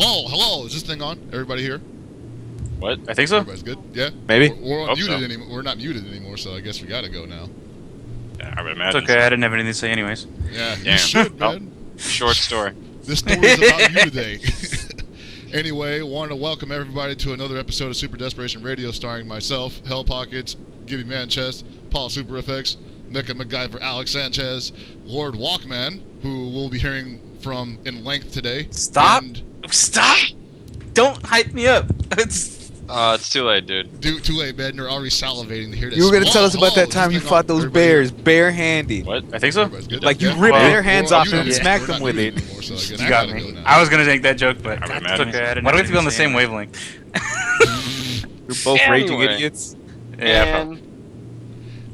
Hello. Is this thing on? Everybody here? What? I think so. Everybody's good? Yeah? Maybe. We're unmuted anymore. We're not muted anymore, so I guess we gotta go now. Yeah, I would imagine. It's okay, I didn't have anything to say anyways. Yeah, Damn. you should, man. Short story. This story is about you today. Anyway, wanted to welcome everybody to another episode of Super Desperation Radio, starring myself, Hell Pockets, Gibby Manchest, Paul Super Effects, Mecca MacGyver, Alex Sanchez, Lord Walkman, who we'll be hearing from in length today. Stop! And Stop! Don't hype me up. It's too late, dude. too late, man. You're already salivating to hear this. You were gonna tell us about that Is time this you thing fought on? those Everybody bears here? barehanded. What? I think so. Everybody's good? Like you Yeah. ripped Well, their hands off them and muted. smacked We're them not with muted it. anymore, so I guess You I got gotta me. go now. I was gonna make that joke, but I would it's imagine. okay. I didn't Why have do we anything feel on to the say same anyway. You're both raging Anyway. idiots. Yeah, probably.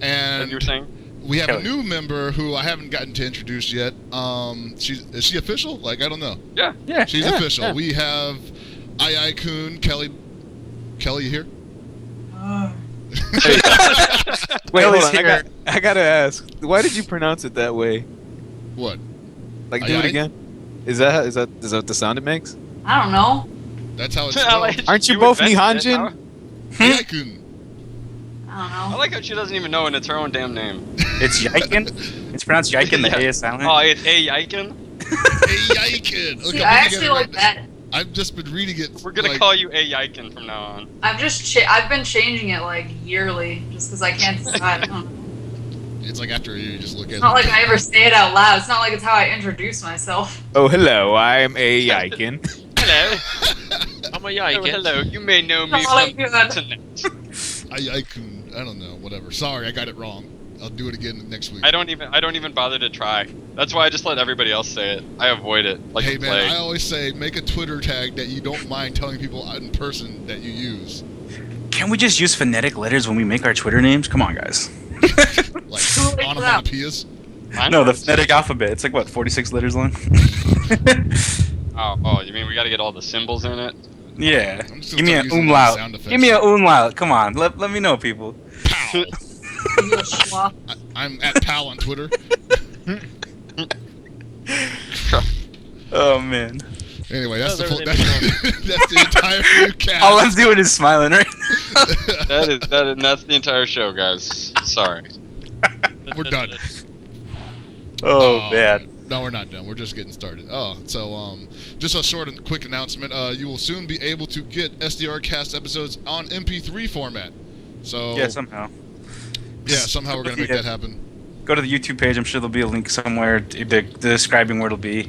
And And you were saying? we have Kelly. a new member who I haven't gotten to introduce yet. Is she official? Like, I don't know. Yeah. Yeah. She's official. Yeah. We have Kun, Kelly. Kelly, you here? Wait, hold Kelly's on. here. I gotta ask. Why did you pronounce it that way? What? Like, do it Aye. again. Is that the sound it makes? I don't know. That's how it's Alex, spelled. Aren't you both invented it, Nihonjin? huh? Kun. I don't I know. like how she doesn't even know, and it's her own damn name. It's Yiken. It's pronounced Yiken. The Yeah. A is silent. Oh, it's A. Yiken? Hey, Kun. See, I actually like that. I've just been reading it. We're gonna call you A. Yiken from now on. I've been changing it like yearly, just because I can't decide. I don't know. It's like after you just look at It's not like I ever say it out loud. It's not like it's how I introduce myself. Oh, hello. I'm a Yiken. Hello. I'm a Oh, Yiken. hello. You may know me Hello, from good. internet. Kun. I don't know. Whatever. Sorry, I got it wrong. I'll do it again next week. I don't even bother to try. That's why I just let everybody else say it. I avoid it like Hey the man, plague. I always say make a Twitter tag that you don't mind telling people in person that you use. Can we just use phonetic letters when we make our Twitter names? Come on, guys. Like Totally onomatopoeias. No, the phonetic alphabet. It's like what, 46 letters long? Oh, you mean we gotta get all the symbols in it? Yeah. I'm just Give me gonna an start using umlaut. sound effects. Give me an umlaut. Come on. Let me know, people. Pow. You a schlock. I'm at Pal on Twitter. Oh man. Anyway, that's No, the they're- that's the entire new cast. All I'm doing is smiling, right? That's the entire show, guys. Sorry. We're done. Oh man. No, we're not done. We're just getting started. Oh, so just a short and quick announcement. You will soon be able to get SDR cast episodes on MP3 format. So Yeah, somehow. yeah, somehow we're gonna make that happen. Go to the YouTube page. I'm sure there'll be a link somewhere describing where it'll be.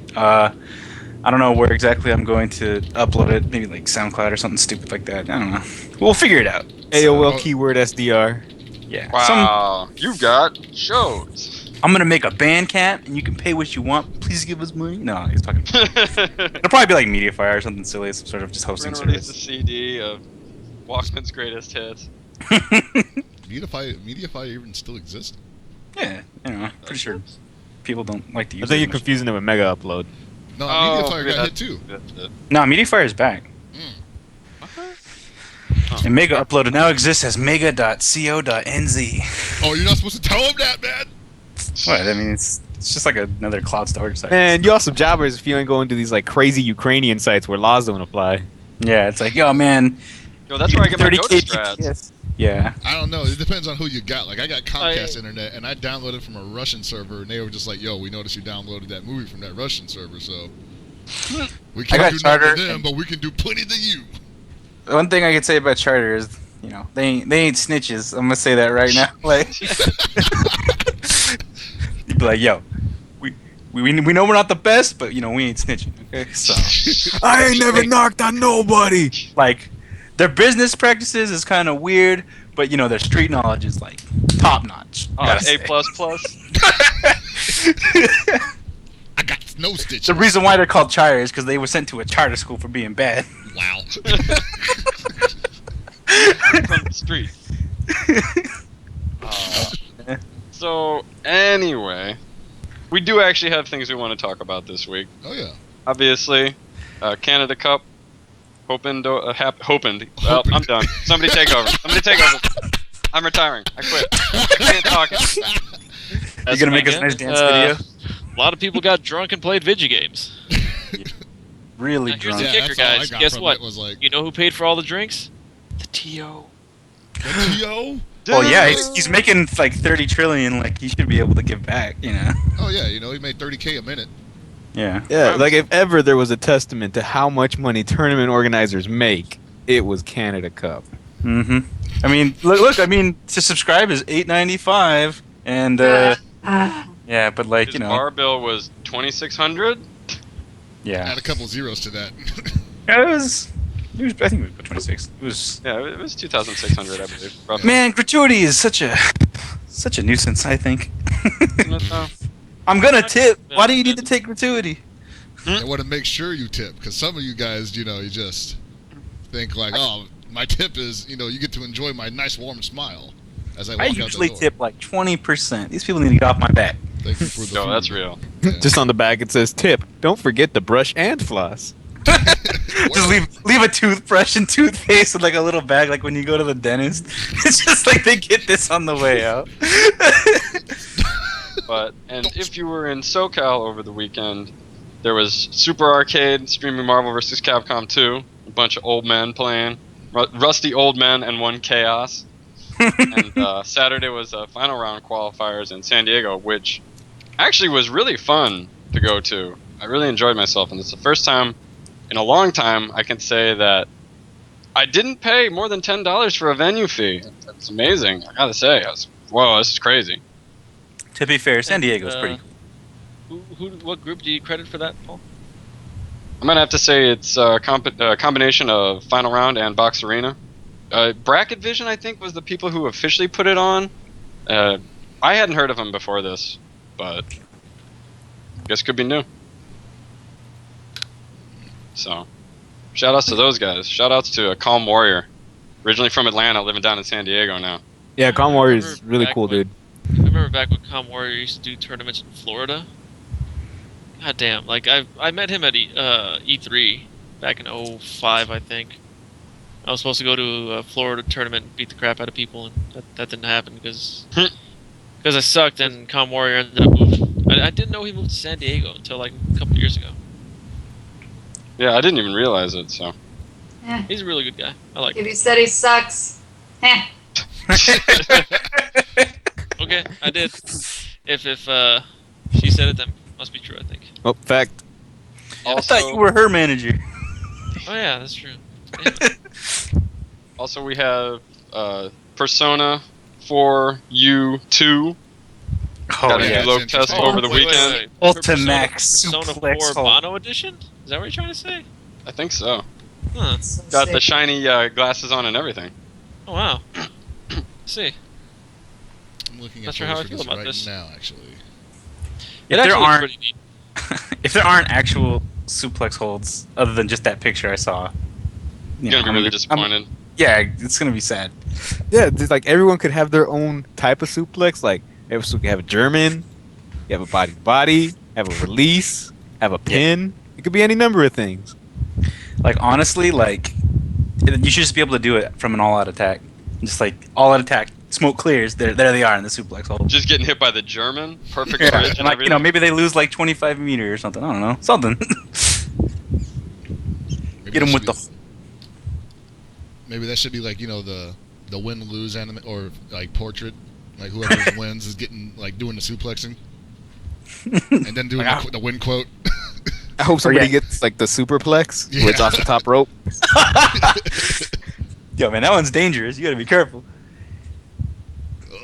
I don't know where exactly I'm going to upload it. Maybe like SoundCloud or something stupid like that. I don't know. We'll figure it out. AOL keyword SDR. Yeah. Wow. You got shows. I'm gonna make a Bandcamp, and you can pay what you want. Please give us money. No, he's fucking. It'll probably be like Mediafire or something silly, some sort of just We're hosting gonna release a service. CD of Walkman's greatest hits. Mediafire even still exists? Yeah, you know, pretty sure people don't like to I use think it you're much. confusing it with Mega Upload. No, Oh, Mediafire yeah, got hit too. that's it. No, Mediafire is back. And Mega Upload now exists as mega.co.nz. Oh, you're not supposed to tell them that, man. What? I mean, it's just like another cloud storage site. Man, you also jobbers if you ain't going to these like crazy Ukrainian sites where laws don't apply. Yeah, it's like, yo, man. Yo, that's where I get my 30K Dota strats. GPS. Yeah. I don't know. It depends on who you got. Like, I got Comcast internet, and I downloaded from a Russian server, and they were just like, "Yo, we noticed you downloaded that movie from that Russian server, so we got can't do nothing Charter to them, but we can do plenty to you." One thing I could say about Charter is, you know, they ain't snitches. I'm gonna say that right now. Like, you'd be like, yo, we know we're not the best, but you know we ain't snitching. Okay, so I ain't never knocked on nobody. like, their business practices is kind of weird, but you know their street knowledge is like top notch. Oh, gotta A++. say. I got no stitches. The reason why they're called charter is because they were sent to a charter school for being bad. Wow. From the street. So, anyway, we do actually have things we want to talk about this week. Oh yeah. Obviously, Canada Cup. Hoping. Well, I'm done. Somebody take over. I'm retiring. I quit. I can't talk. You're gonna make us a nice dance video. A lot of people got drunk and played video games. really Now, here's drunk. the Yeah, kicker, that's all I guys. got Guess from what? it was like, You know who paid for all the drinks? The TO. the T.O.? Well, yeah, he's making like 30 trillion. Like he should be able to give back, you know. Oh, yeah, you know, he made $30K a minute. Yeah. Yeah, like if ever there was a testament to how much money tournament organizers make, it was Canada Cup. Mm-hmm. I mean, look. I mean, to subscribe is $8.95, and yeah, but like His bar bill was $2,600. yeah, Add a couple zeros to that. it was. I think it was 26. It was. Yeah, it was 2,600, I believe. Roughly. Man, gratuity is such a nuisance. I think. Isn't it, though? I'm gonna tip. Why do you need to take gratuity? I want to make sure you tip, because some of you guys, you know, you just think like, oh, my tip is, you know, you get to enjoy my nice warm smile as I walk I out usually the door. tip like 20%. These people need to get off my back. Thank you for the No, food. that's real. Yeah. Just on the back it says tip. Don't forget to brush and floss. Just leave a toothbrush and toothpaste in like a little bag, like when you go to the dentist. It's just like they get this on the way out. And if you were in SoCal over the weekend, there was Super Arcade streaming Marvel vs. Capcom 2. A bunch of old men playing. Rusty old men and one chaos. And Saturday was final round qualifiers in San Diego, which actually was really fun to go to. I really enjoyed myself, and it's the first time in a long time I can say that I didn't pay more than $10 for a venue fee. It's amazing, I gotta say. Whoa, this is crazy. To be fair, San Diego's And, pretty cool. What group do you credit for that, Paul? I'm gonna have to say it's a combination of Final Round and Box Arena. Bracket Vision, I think, was the people who officially put it on. I hadn't heard of them before this, but I guess could be new. So, shout outs to those guys. Shout outs to Calm Warrior, originally from Atlanta, living down in San Diego now. Yeah, Calm I Warrior is remember really back cool, when- dude. I remember back when Com Warrior used to do tournaments in Florida. God damn, like I met him at E3 back in 05, I think. I was supposed to go to a Florida tournament and beat the crap out of people, and that didn't happen because I sucked, and Com Warrior ended up moving. I didn't know he moved to San Diego until like a couple years ago. Yeah, I didn't even realize it. So, Eh. He's a really good guy. I like him. If you said he sucks, eh. Okay, I did. If she said it, then must be true, I think. Oh, fact. I thought you were her manager. Oh yeah, that's true. Damn it. Also, we have Persona 4U2. Got a yeah, new load it's test interesting. over the Wait, weekend. Ultimax Persona suplex 4 hold. Bono edition? Is that what you're trying to say? I think so. Huh. So Got the sick. shiny glasses on and everything. Oh wow. See. I'm looking Not at sure how I photos for feel this about right this. now, actually. It If there actually looks aren't pretty neat. if there aren't actual suplex holds other than just that picture I saw, You're gonna be really disappointed. Yeah, it's gonna be sad. Yeah, it's like everyone could have their own type of suplex. Like, you could have a German, you have a body, have a release, have a pin. It could be any number of things. Like honestly, like you should just be able to do it from an all-out attack. Just like all-out attack, smoke clears. There they are in the suplex hold. Just getting hit by the German, perfect Yeah, bridge and and like everything. maybe they lose like 25 meters or something. I don't know, something. Maybe Get that him with should the. Maybe that should be like, you know, the win-lose anime or like portrait. Like whoever wins is getting like doing the suplexing, and then doing the win quote. I hope somebody yeah. gets like the superplex, where it's Yeah. off the top rope. Yo, man, that one's dangerous. You gotta be careful.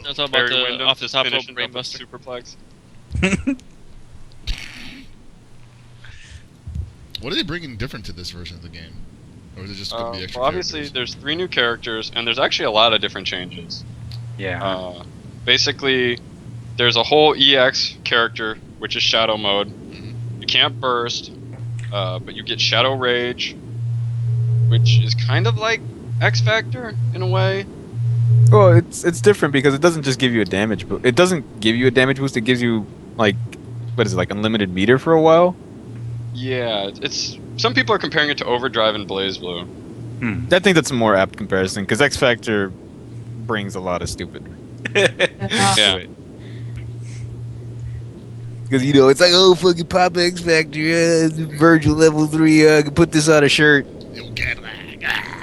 That's all about Barry the Windham off the just top rope finishing up the brainbuster. superplex. What are they bringing different to this version of the game, or is it just going to be extra? Well, obviously, characters? there's 3 new characters, and there's actually a lot of different changes. Yeah. Basically, there's a whole EX character, which is Shadow Mode. Mhm. You can't burst, but you get Shadow Rage, which is kind of like X Factor in a way. Well, it's different because it doesn't just give you a damage boost. It doesn't give you a damage boost. It gives you like, what is it, like unlimited meter for a while? Yeah, it's some people are comparing it to Overdrive and Blaze Blue. I think that's a more apt comparison because X Factor brings a lot of stupid. Yeah. Because it's like, oh, fucking Pop X Factor, Virgil level 3, I can put this on a shirt. You get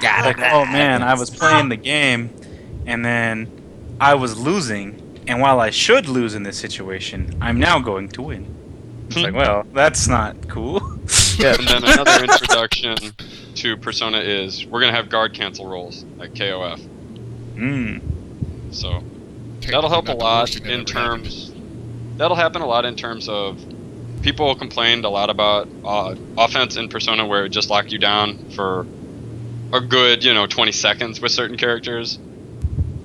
that. Like, oh man, I was playing the game, and then I was losing, and while I should lose in this situation, I'm now going to win. It's like, well, that's not cool. Yeah. And then another introduction to Persona is we're gonna have guard cancel rolls at KOF. So that'll help a lot in terms. That'll happen a lot in terms of people complained a lot about offense in Persona where it just locked you down for a good 20 seconds with certain characters,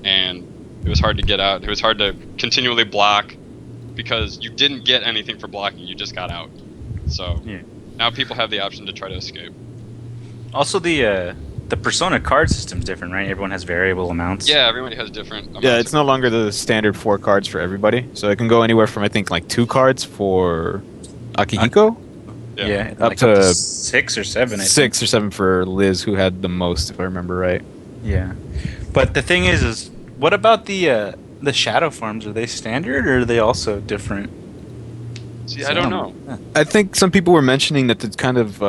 and it was hard to get out. It was hard to continually block because you didn't get anything for blocking. You just got out. So now people have the option to try to escape. Also, the Persona card system's different, right? Everyone has variable amounts. Yeah, everybody has different amounts. Yeah, it's no longer the standard 4 cards for everybody. So it can go anywhere from, I think, like 2 cards for Akihiko. Yeah, up like to 6 or 7. I think. 6 or 7 for Liz, who had the most, if I remember right. Yeah, but the thing is what about the shadow forms? Are they standard or are they also different? See, I don't know. I think some people were mentioning that it's kind of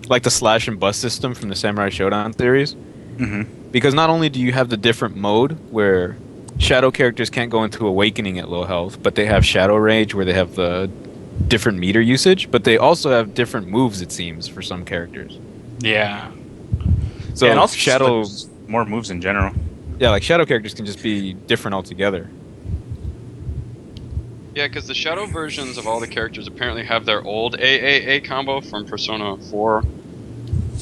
like the slash and bust system from the Samurai Shodown series. Mm-hmm. Because not only do you have the different mode where shadow characters can't go into awakening at low health, but they have shadow rage where they have the different meter usage, but they also have different moves, it seems, for some characters. Yeah. So Yeah, and also shadow, just, like, more moves in general. yeah, like shadow characters can just be different altogether. Yeah, because the shadow versions of all the characters apparently have their old AAA combo from Persona 4,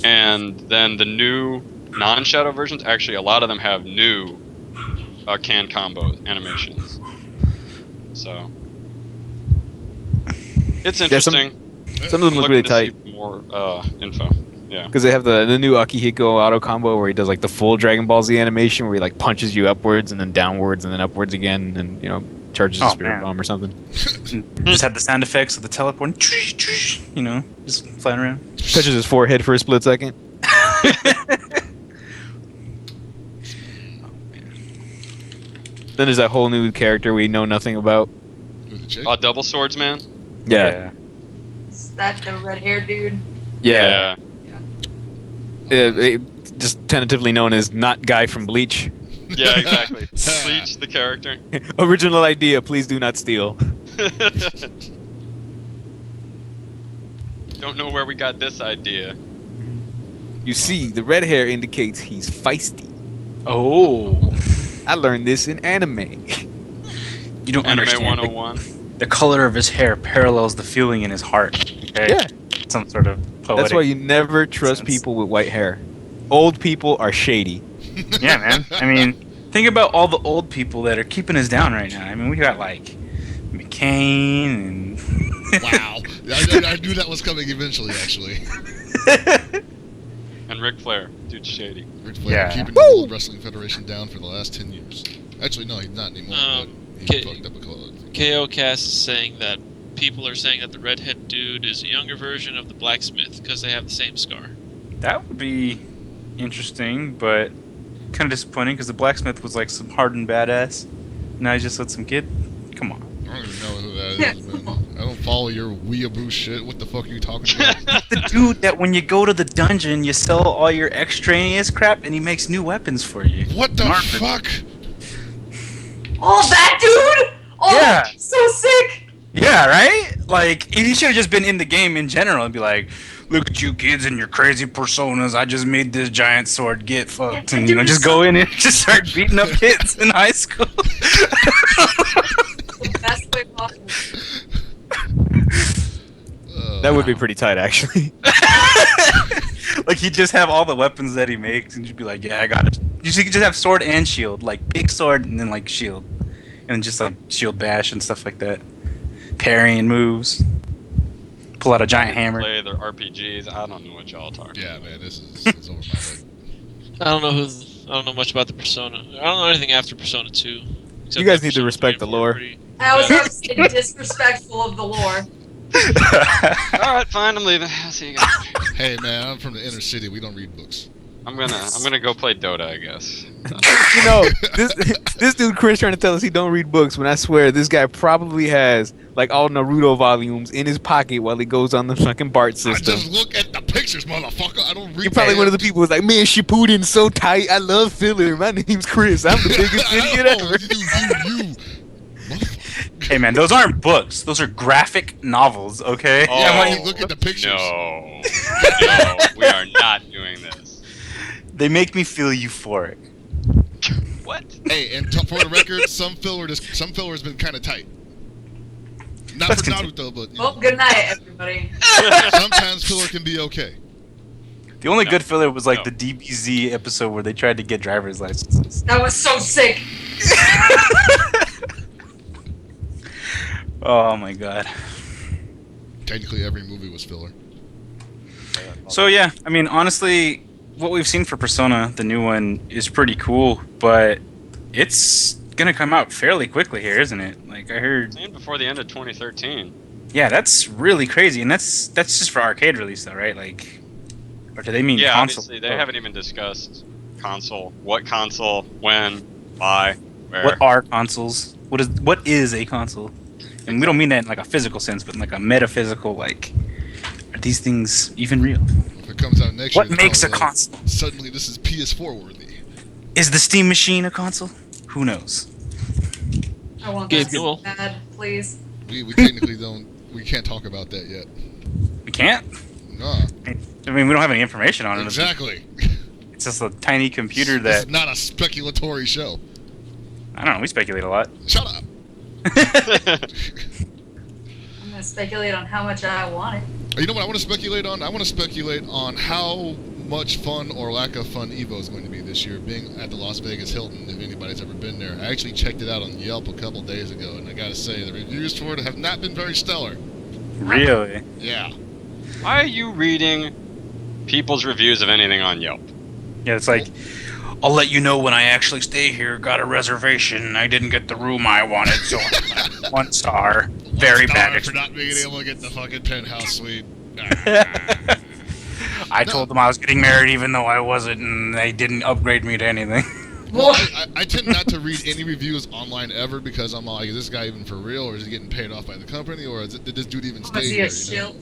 and then the new non-shadow versions, actually a lot of them have new can combo animations. So it's interesting. Some of them look really tight. See more info. Yeah. Because they have the new Akihiko auto combo where he does like the full Dragon Ball Z animation where he like punches you upwards and then downwards and then upwards again and charges a spirit bomb or something. Just had the sound effects of the teleport, just flying around. Touches his forehead for a split second. Then there's that whole new character we know nothing about. Who's the chick? Double Swordsman. Yeah. Is that the red-haired dude? Yeah. Just tentatively known as not guy from Bleach. Yeah, exactly. Bleach the character. Original idea, please do not steal. Don't know where we got this idea. You see, the red hair indicates he's feisty. Oh. I learned this in anime. You don't Anime understand. 101. The color of his hair parallels the feeling in his heart. Okay? Yeah. Some sort of poetic. That's why you never trust sense. people with white hair. Old people are shady. Yeah, man. I mean, think about all the old people that are keeping us down right now. I mean, we got like McCain and. Wow. I knew that was coming eventually, actually. And Ric Flair. Dude's shady. Ric Flair Yeah. keeping the World Wrestling Federation down for the last 10 years. Actually, no, he's not anymore. But he fucked up a cause. KO Cast is saying that people are saying that the redhead dude is a younger version of the blacksmith because they have the same scar. That would be interesting, but kind of disappointing because the blacksmith was like some hardened badass. Now he's just with some kid. Come on. I don't even know who that is, man. I don't follow your weeaboo shit. What the fuck are you talking about? The dude that when you go to the dungeon, you sell all your extraneous crap and he makes new weapons for you. What the Marvin. fuck? Oh, that dude! Oh, Yeah. that's so sick! Yeah, right? Like, he should have just been in the game in general and be like, look at you kids and your crazy personas. I just made this giant sword. Get fucked. And, just go in and just start beating up kids in high school. The best way possible. That would be pretty tight, actually. Like, he'd just have all the weapons that he makes and just be like, yeah, I got it. You could just have sword and shield. Like, big sword and then, like, shield. And just, like, shield bash and stuff like that. Parrying moves. Pull out a giant hammer. Play their RPGs. I don't know what y'all talking. Yeah, man, this is it's over my head. I don't know much about the Persona. I don't know anything after Persona 2. except You guys that need to Persona respect 3 the and 4 are lore. pretty- I was about to say disrespectful of the lore. All right, fine. I'm leaving. I'll see you guys. Hey, man, I'm from the inner city. We don't read books. I'm gonna go play Dota, I guess. You know, this dude Chris trying to tell us he don't read books, when I swear this guy probably has like all Naruto volumes in his pocket while he goes on the fucking BART I system. just look at the pictures, motherfucker. I don't read. You're probably one of the people who's like, man, Shippuden's so tight. I love filler. My name's Chris. I'm the biggest idiot ever. You. Hey man, those aren't books. Those are graphic novels. Okay. Oh, Yeah, when you look at the pictures. No, no, we are not doing this. They make me feel euphoric. What? Hey, and for the record, some filler has been kind of tight. Not Let's for continue. Naruto, but Well, good night, everybody. sometimes filler can be okay. The only No. good filler was like No. the DBZ episode where they tried to get driver's licenses. That was so sick. Oh my god. Technically, every movie was filler. So yeah, I mean, honestly, what we've seen for Persona, the new one, is pretty cool, but it's gonna come out fairly quickly here, isn't it? Like I heard. And before the end of 2013. Yeah, that's really crazy, and that's just for arcade release, though, right? Like, or do they mean Yeah, console? obviously they haven't even discussed console. What console? When? Why? Where? What are consoles? What is a console? And we don't mean that in like a physical sense, but in like a metaphysical, like, are these things even real? If it comes out next What year, makes a probably like, console? suddenly this is PS4 worthy. Is the Steam Machine a console? Who knows? I want Gabe that so Newell. bad, please. We technically we can't talk about that yet. We can't. Nah, I mean, we don't have any information on it. exactly. It's just a tiny computer This is that not a speculatory show. I don't know. We speculate a lot. Shut up. I'm gonna speculate on how much I want it. You know what I want to speculate on? I want to speculate on how much fun or lack of fun Evo is going to be this year, being at the Las Vegas Hilton, if anybody's ever been there. I actually checked it out on Yelp a couple days ago, and I gotta say, the reviews for it have not been very stellar. Really? Yeah. Why are you reading people's reviews of anything on Yelp? Yeah, it's like, I'll let you know when I actually stay here. Got a reservation. I didn't get the room I wanted, so 1 star. Very Star bad. for not being able to get the fucking penthouse suite. I told them I was getting married even though I wasn't, and they didn't upgrade me to anything. Well, I tend not to read any reviews online ever because I'm like, is this guy even for real, or is he getting paid off by the company, or did this dude even stay Was he here? a shill?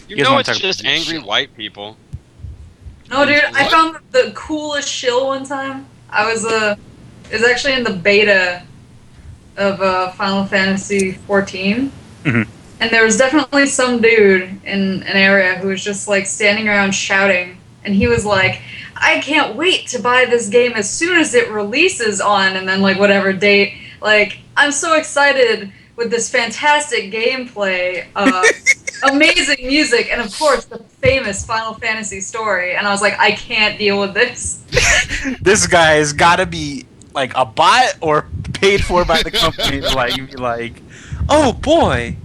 You guys know wanna it's talk just about angry shit? white people. No, dude, I What? found the coolest shill one time. I was it was actually in the beta of Final Fantasy 14. Mhm. And there was definitely some dude in an area who was just like standing around shouting, and he was like, I can't wait to buy this game as soon as it releases on, and then like whatever date. Like, I'm so excited with this fantastic gameplay, amazing music, and of course the famous Final Fantasy story. And I was like, I can't deal with this. This guy has got to be like a bot or paid for by the company to like be like, oh boy,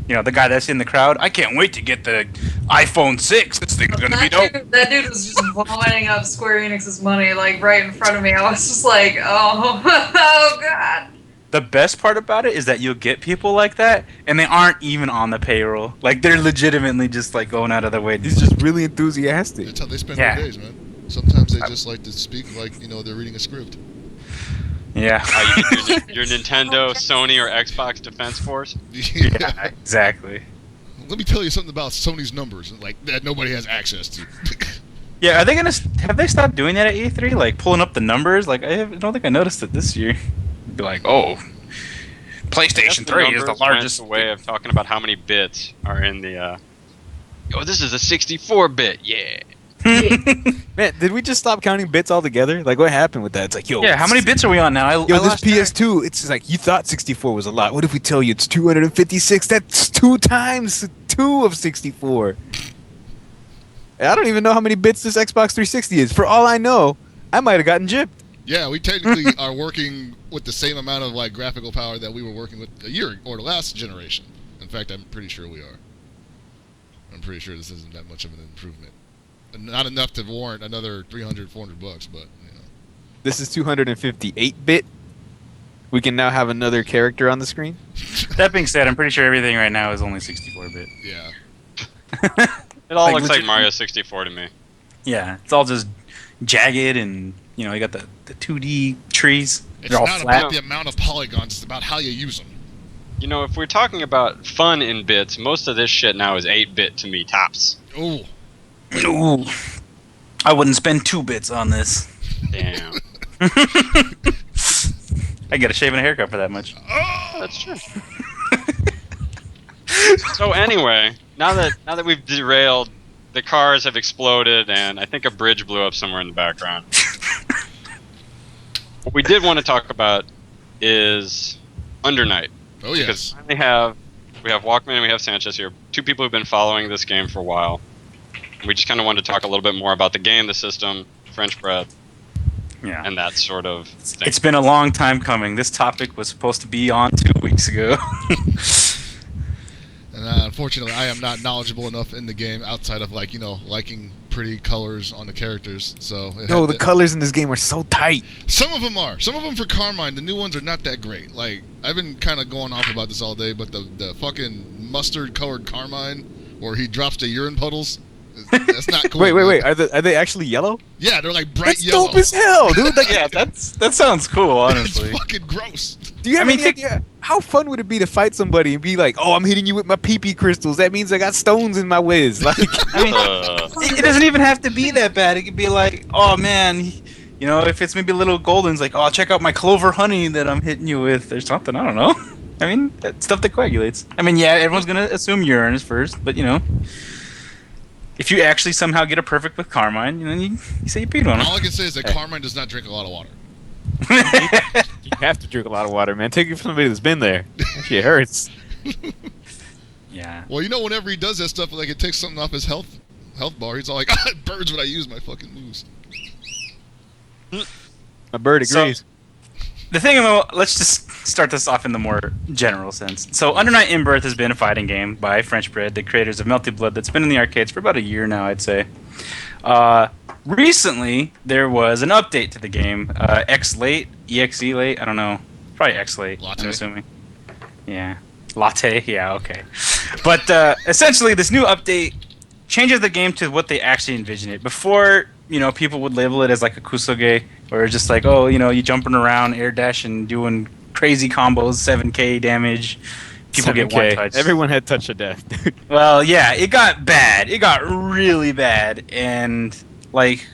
you know, the guy that's in the crowd. I can't wait to get the iPhone 6. This thing's gonna be dope. That dude was just vomiting up Square Enix's money like right in front of me. I was just like, oh, oh god. The best part about it is that you'll get people like that, and they aren't even on the payroll. Like they're legitimately just like going out of their way. He's just really enthusiastic. That's how they spend Yeah. their days, man. Sometimes they just like to speak like, you know, they're reading a script. Yeah. Your Nintendo, Sony, or Xbox Defense Force? Yeah, exactly. Let me tell you something about Sony's numbers, like that nobody has access to. Yeah, are they gonna have they stopped doing that at E3? Like pulling up the numbers? Like don't think I noticed it this year. Be like, oh, PlayStation 3 is the largest. A way of talking about how many bits are in the. Oh, this is a 64-bit. Yeah. Man, did we just stop counting bits altogether? Like, what happened with that? It's like, yo, Yeah, how many bits are we on now? Yo, this PS2, it's just like, you thought 64 was a lot. What if we tell you it's 256? That's 2 times 2 of 64. I don't even know how many bits this Xbox 360 is. For all I know, I might have gotten gypped. Yeah, we technically are working with the same amount of like graphical power that we were working with a year or the last generation. In fact, I'm pretty sure we are. I'm pretty sure this isn't that much of an improvement. Not enough to warrant another $300, $400, but you know. This is 258-bit. We can now have another character on the screen. That being said, I'm pretty sure everything right now is only 64-bit. Yeah. It all Like, looks like legit- Mario 64 to me. Yeah, it's all just jagged, and you got the 2D trees. It's They're all not flat. about the amount of polygons; it's about how you use them. If we're talking about fun in bits, most of this shit now is 8-bit to me tops. Ooh, Ooh, I wouldn't spend 2 bits on this. Damn. I get a shave and a haircut for that much. That's true. So anyway, now that we've derailed, the cars have exploded, and I think a bridge blew up somewhere in the background. What we did want to talk about is Under Night. oh Because yes. we have Walkman and we have Sanchez here, 2 people who've been following this game for a while. We just kind of wanted to talk a little bit more about the game, the system, French bread, Yeah. and that sort of thing. It's been a long time coming. This topic was supposed to be on 2 weeks ago. And unfortunately, I am not knowledgeable enough in the game outside of liking pretty colors on the characters. So No, the colors in this game are so tight. some of them are. Some of them for Carmine, the new ones are not that great. Like I've been kind of going off about this all day, but the fucking mustard colored Carmine, where he drops the urine puddles, that's not cool. Wait. Are they actually yellow? Yeah, they're like bright That's yellow. dope as hell, dude. Like, Yeah, that sounds cool, honestly. It's fucking gross. do you have I mean, any idea how fun would it be to fight somebody and be like, "Oh, I'm hitting you with my pee-pee crystals. That means I got stones in my whiz." Like, I mean, Uh, it doesn't even have to be that bad. It could be like, oh man, if it's maybe a little golden, it's like, oh, check out my clover honey that I'm hitting you with or something. I don't know. I mean, that's stuff that coagulates. I mean, yeah, everyone's gonna assume urine is first, but if you actually somehow get a perfect with Carmine, you say you peed on All I him. can say is that Carmine does not drink a lot of water. you have to drink a lot of water, man. Take it from somebody that's been there. That shit hurts. Yeah. Well, whenever he does that stuff, like it takes something off his health bar, he's all like, it burns when I use my fucking moves. A bird So- agrees. The thing about, let's just start this off in the more general sense. So, Under Night In-Birth has been a fighting game by French Bread, the creators of Melty Blood, that's been in the arcades for about a year now, I'd say. Recently, there was an update to the game, Exe Late, I don't know, probably X Late, Latte. I'm assuming. Yeah. Latte, yeah, okay. But essentially, this new update changes the game to what they actually envision it. Before, people would label it as like a kusoge, or just like, oh, you jumping around, air dashing, doing crazy combos, 7k damage. People get 7K. one touch. Everyone had touch of death, dude. Well, yeah, it got bad. It got really bad, and like,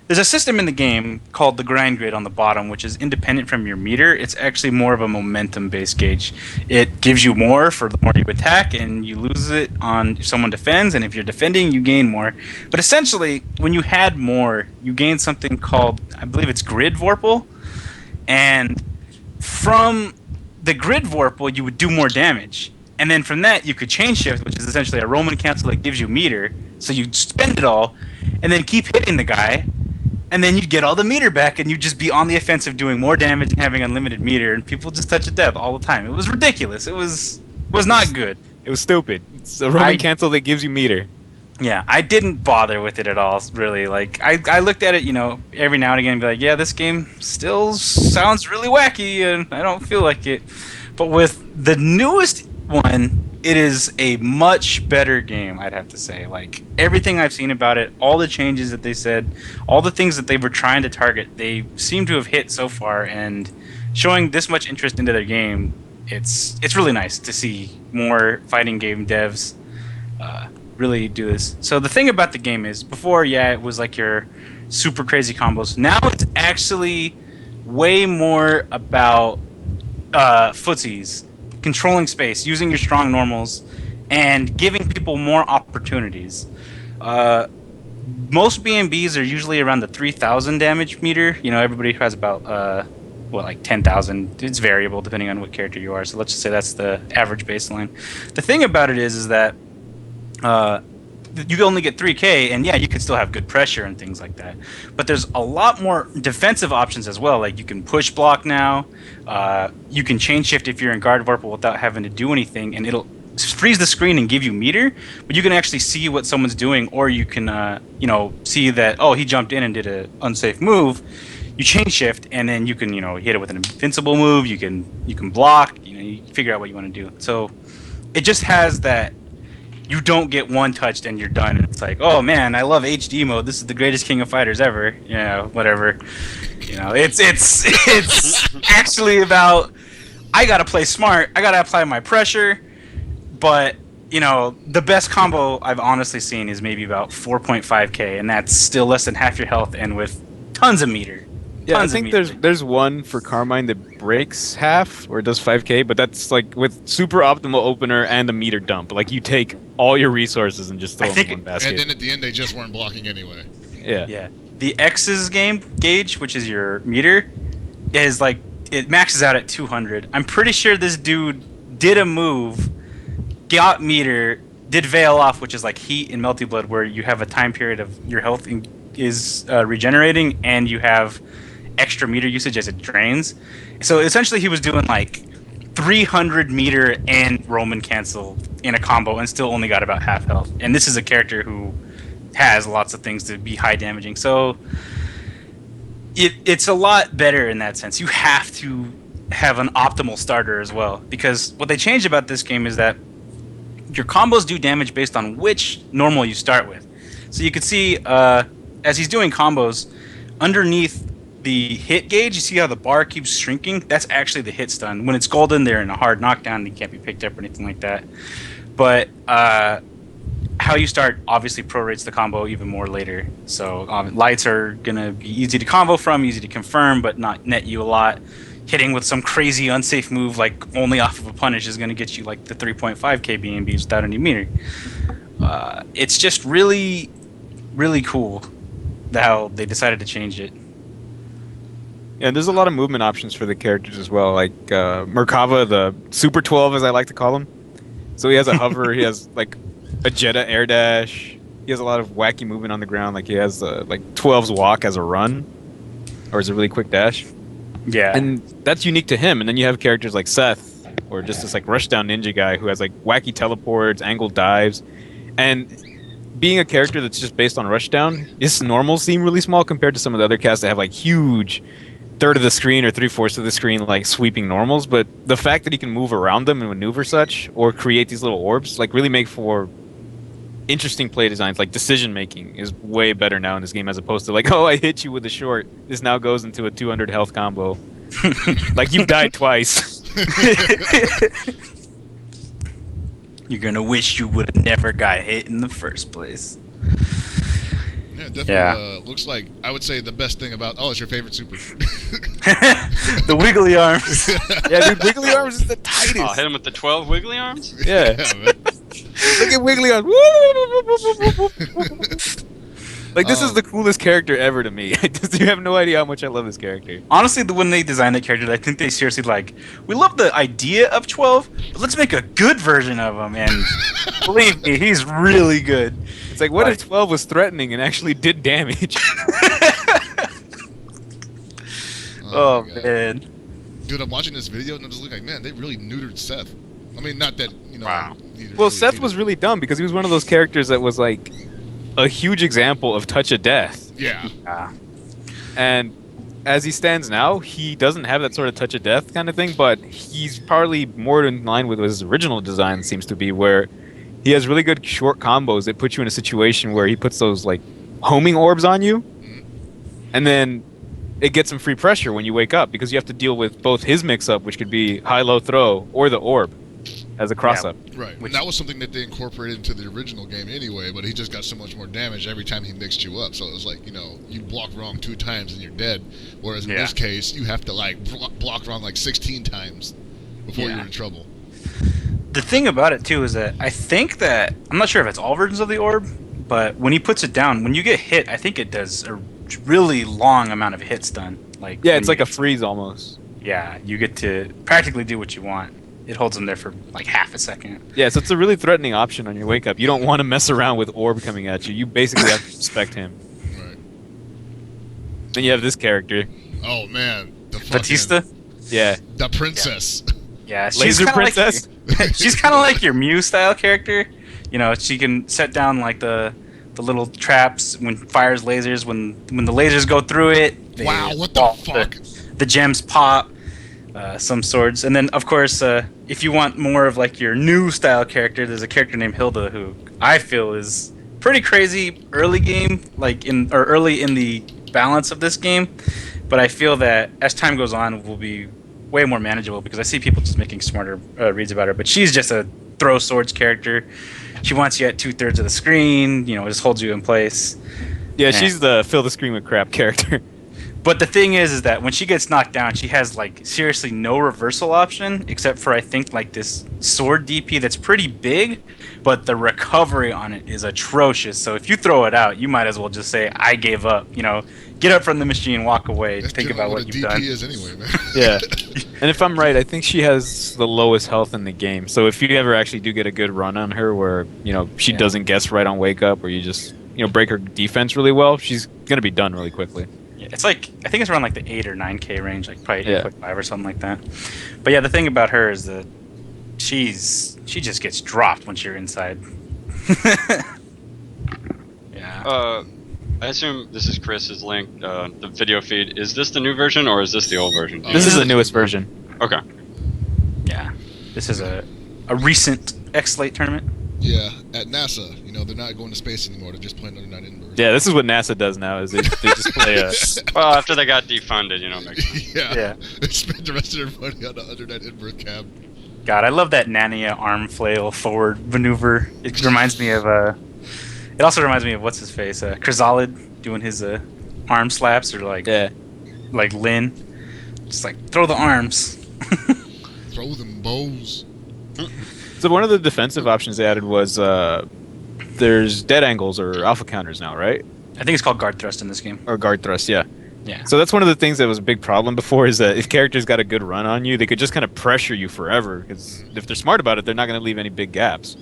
there's a system in the game called the grind grid on the bottom, which is independent from your meter. It's actually more of a momentum-based gauge. It gives you more for the more you attack, and you lose it on if someone defends, and if you're defending, you gain more. But essentially, when you had more, you gain something called, I believe it's Grid Vorpal, and from the Grid Vorpal, you would do more damage. And then from that, you could chain shift, which is essentially a Roman cancel that gives you meter. So you spend it all, and then keep hitting the guy, and then you'd get all the meter back, and you'd just be on the offensive doing more damage and having unlimited meter, and people just touch a death all the time. It was ridiculous. It was not good. It was stupid. It's a Roman cancel that gives you meter. Yeah, I didn't bother with it at all, really. Like, I looked at it, every now and again and be like, yeah, this game still sounds really wacky, and I don't feel like it. But with the newest one, it is a much better game, I'd have to say. Like, everything I've seen about it, all the changes that they said, all the things that they were trying to target, they seem to have hit so far, and showing this much interest into their game, it's really nice to see more fighting game devs really do this. So the thing about the game is, before, yeah, it was like your super crazy combos. Now it's actually way more about footsies, controlling space, using your strong normals, and giving people more opportunities. Most BMBs are usually around the 3,000 damage meter. Everybody has about like 10,000. It's variable depending on what character you are. So let's just say that's the average baseline. The thing about it is that you can only get 3k, and yeah, you can still have good pressure and things like that. But there's a lot more defensive options as well. Like, you can push block now. You can chain shift if you're in guard vorpal without having to do anything, and it'll freeze the screen and give you meter. But you can actually see what someone's doing, or you can see that, oh, he jumped in and did an unsafe move. You chain shift, and then you can hit it with an invincible move. You can block. You figure out what you want to do. So it just has that you don't get one touched and you're done. And it's like, oh man, I love HD mode. This is the greatest King of Fighters ever. Whatever. It's actually about, I gotta play smart. I gotta apply my pressure. But the best combo I've honestly seen is maybe about 4.5k, and that's still less than half your health and with tons of meter. Yeah, I Tons of think meter. there's one for Carmine that breaks half or does 5k, but that's like with super optimal opener and a meter dump. Like you take all your resources and just throw I them think in one And basket. then at the end, they just weren't blocking anyway. Yeah. Yeah. The X's gauge, which is your meter, is like, it maxes out at 200. I'm pretty sure this dude did a move, got meter, did veil off, which is like heat in Melty Blood, where you have a time period of your health is regenerating, and you have extra meter usage as it drains. So essentially, he was doing like 300 meter and Roman cancel in a combo, and still only got about half health. And this is a character who has lots of things to be high damaging. So it's a lot better in that sense. You have to have an optimal starter as well, because what they changed about this game is that your combos do damage based on which normal you start with. So you could see as he's doing combos, underneath the hit gauge, you see how the bar keeps shrinking? That's actually the hit stun. When it's golden, they're in a hard knockdown, they can't be picked up or anything like that. But how you start obviously prorates the combo even more later. So lights are going to be easy to combo from, easy to confirm, but not net you a lot. Hitting with some crazy unsafe move like only off of a punish is going to get you like the 3.5k BNBs without any meter. It's just really, really cool how they decided to change it. Yeah, there's a lot of movement options for the characters as well. Like Merkava, the Super 12, as I like to call him. So he has a hover. He has like a Jetta air dash. He has a lot of wacky movement on the ground. Like he has like 12's walk as a run, or as a really quick dash. Yeah. And that's unique to him. And then you have characters like Seth, or just this like rushdown ninja guy who has like wacky teleports, angled dives, and being a character that's just based on rushdown, his normals seem really small compared to some of the other casts that have like huge third of the screen or 3/4 of the screen like sweeping normals. But the fact that he can move around them and maneuver such, or create these little orbs, like really make for interesting play designs. Like decision making is way better now in this game, as opposed to like, oh, I hit you with a short, this now goes into a 200 health combo. Like you've died twice. You're gonna wish you would have never got hit in the first place. Yeah, definitely looks like, I would say the best thing about, it's your favorite super. The wiggly arms. Yeah, dude, Wiggly Arms is the tightest. Oh, hit him with the 12 wiggly arms? Yeah. Man. Look at Wiggly Arms. Like, this is the coolest character ever to me. You have no idea how much I love this character. Honestly, when they designed that character, I think they seriously we love the idea of 12, but let's make a good version of him. And believe me, he's really good. It's like, what if 12 was threatening and actually did damage? Oh my God. man. Dude, I'm watching this video and I'm just looking like, man, they really neutered Seth. I mean, not that, Wow. Well, Seth was really dumb because he was one of those characters that was like a huge example of touch of death. Yeah. And as he stands now, he doesn't have that sort of touch of death kind of thing, but he's probably more in line with what his original design seems to be, where he has really good short combos that put you in a situation where he puts those like homing orbs on you, and then it gets him free pressure when you wake up, because you have to deal with both his mix-up, which could be high-low throw, or the orb as a cross-up. Right. And that was something that they incorporated into the original game anyway, but he just got so much more damage every time he mixed you up. So it was like, you block wrong 2 times and you're dead. Whereas in this case, you have to like block wrong like 16 times before you're in trouble. The thing about it too is that I think that, I'm not sure if it's all versions of the orb, but when he puts it down, when you get hit, I think it does a really long amount of hits done. Like, Yeah, it's like a freeze almost. Yeah, you get to practically do what you want. It holds them there for like half a second. Yeah, so it's a really threatening option on your wake up. You don't want to mess around with orb coming at you. You basically have to respect him. Right. Then you have this character. Oh man, the fucking, Batista? Yeah. the princess. Yeah, she's Laser kinda princess? Like, she's kind of like your Mew style character. She can set down like the little traps when fires lasers. When the lasers go through it, Wow, what the fuck? The gems pop. some swords. And then, of course, if you want more of like your new style character, there's a character named Hilda who I feel is pretty crazy early game, early in the balance of this game. But I feel that as time goes on, will be way more manageable because I see people just making smarter reads about her. But she's just a throw swords character. She wants you at 2/3 of the screen. Just holds you in place. Yeah, she's the fill the screen with crap character. But the thing is that when she gets knocked down, she has like seriously no reversal option except for I think like this sword DP that's pretty big, but the recovery on it is atrocious. So if you throw it out, you might as well just say I gave up. Get up from the machine, walk away, That's think about what you've done. DP is anyway, man. Yeah. And if I'm right, I think she has the lowest health in the game. So if you ever actually do get a good run on her where, she doesn't guess right on wake up or you just, break her defense really well, she's going to be done really quickly. Yeah, it's like I think it's around like the 8 or 9K range, like probably Yeah. 8.5 or something like that. But yeah, the thing about her is that she just gets dropped once you're inside. Yeah. I assume this is Chris's link, the video feed. Is this the new version or is this the old version? This is the newest version. Okay. Yeah. This is a recent X-Late tournament. Yeah, at NASA, they're not going to space anymore. They're just playing Under Night Inverse. Yeah, this is what NASA does now. Is they just play a. Well, after they got defunded, makes sense. Yeah. They spent the rest of their money on the Under Night Inverse cab. God, I love that Nania arm flail forward maneuver. It reminds me of It also reminds me of what's his face, Chrysalid doing his arm slaps or like Lin, just like throw the arms. Throw them bows. So one of the defensive options they added was there's dead angles or alpha counters now, right? I think it's called guard thrust in this game. Or guard thrust, yeah. Yeah. So that's one of the things that was a big problem before is that if characters got a good run on you, they could just kind of pressure you forever. Because if they're smart about it, they're not going to leave any big gaps.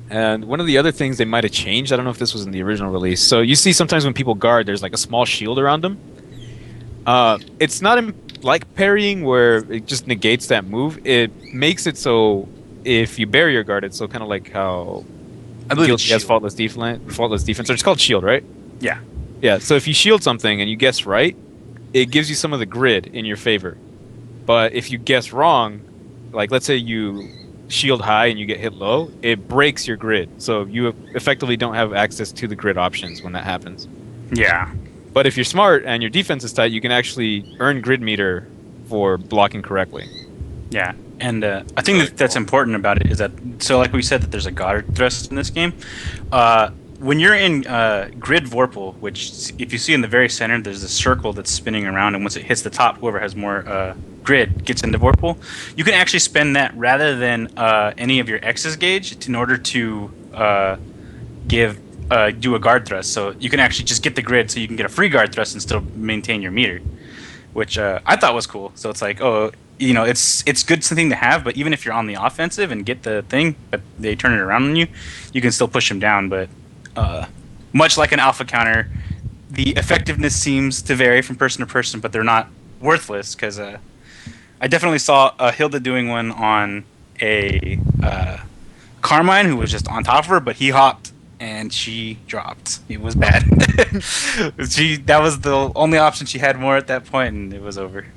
And one of the other things they might have changed, I don't know if this was in the original release. So you see sometimes when people guard, there's like a small shield around them. It's not like parrying where it just negates that move. It makes it so if you bury your guard, it's so kind of like how I believe it's Guilty has shield. faultless defense. Or it's called shield, right? Yeah. Yeah, so if you shield something and you guess right, it gives you some of the grid in your favor. But if you guess wrong, like let's say you shield high and you get hit low, it breaks your grid. So you effectively don't have access to the grid options when that happens. Yeah. But if you're smart and your defense is tight, you can actually earn grid meter for blocking correctly. Yeah. And I think that's important about it is that, so like we said that there's a guard thrust in this game. When you're in grid Vorpal, which if you see in the very center, there's a circle that's spinning around, and once it hits the top, whoever has more grid gets into Vorpal. You can actually spend that rather than any of your X's gauge in order to do a guard thrust. So you can actually just get the grid so you can get a free guard thrust and still maintain your meter, which I thought was cool. So it's like, it's good thing to have, but even if you're on the offensive and get the thing, but they turn it around on you, you can still push them down. But much like an alpha counter, the effectiveness seems to vary from person to person, but they're not worthless because I definitely saw Hilda doing one on a Carmine who was just on top of her, but he hopped and she dropped. It was bad. That was the only option she had more at that point, and it was over.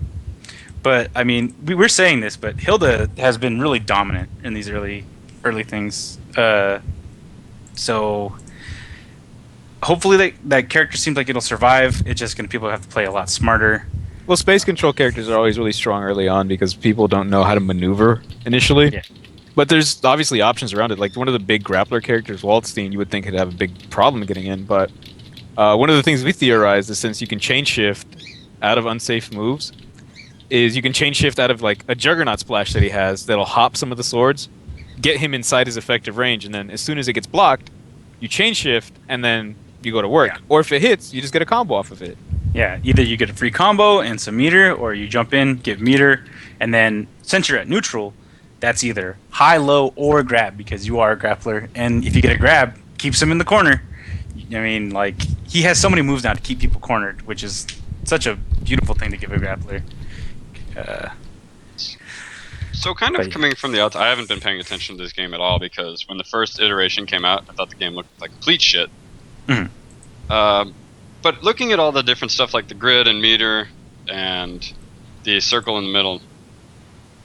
But I mean, we were saying this, but Hilda has been really dominant in these early things. So hopefully that character seems like it'll survive. It's just people have to play a lot smarter. Well, space control characters are always really strong early on because people don't know how to maneuver initially. Yeah. But there's obviously options around it. Like one of the big grappler characters, Waldstein, you would think could have a big problem getting in. But one of the things we theorized is since you can chain shift out of unsafe moves, is you can chain shift out of like a Juggernaut splash that he has that'll hop some of the swords, get him inside his effective range, and then as soon as it gets blocked, you chain shift and then you go to work. Yeah. Or if it hits, you just get a combo off of it. Yeah, either you get a free combo and some meter, or you jump in, get meter, and then since you're at neutral, that's either high, low, or grab because you are a grappler. And if you get a grab, keeps him in the corner. I mean, like he has so many moves now to keep people cornered, which is such a beautiful thing to give a grappler. So kind of coming from the outside, I haven't been paying attention to this game at all because when the first iteration came out, I thought the game looked like complete shit. Mhm. But looking at all the different stuff like the grid and meter and the circle in the middle.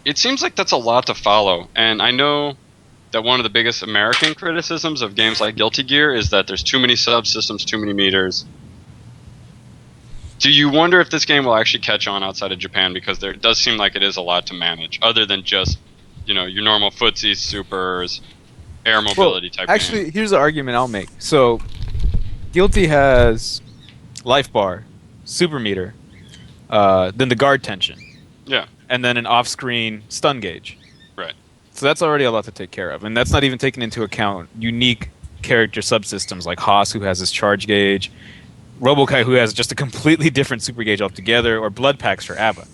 It seems like that's a lot to follow, and I know that one of the biggest American criticisms of games like Guilty Gear is that there's too many subsystems, too many meters. Do you wonder if this game will actually catch on outside of Japan, because there does seem like it is a lot to manage, other than just, your normal footsies, supers, air mobility type actually, game. here's the argument I'll make. So, Guilty has life bar, super meter, then the guard tension. Yeah. And then an off-screen stun gauge. Right. So that's already a lot to take care of. And that's not even taking into account unique character subsystems like Haas, who has his charge gauge, Robokai, who has just a completely different super gauge altogether, or blood packs for ABBA.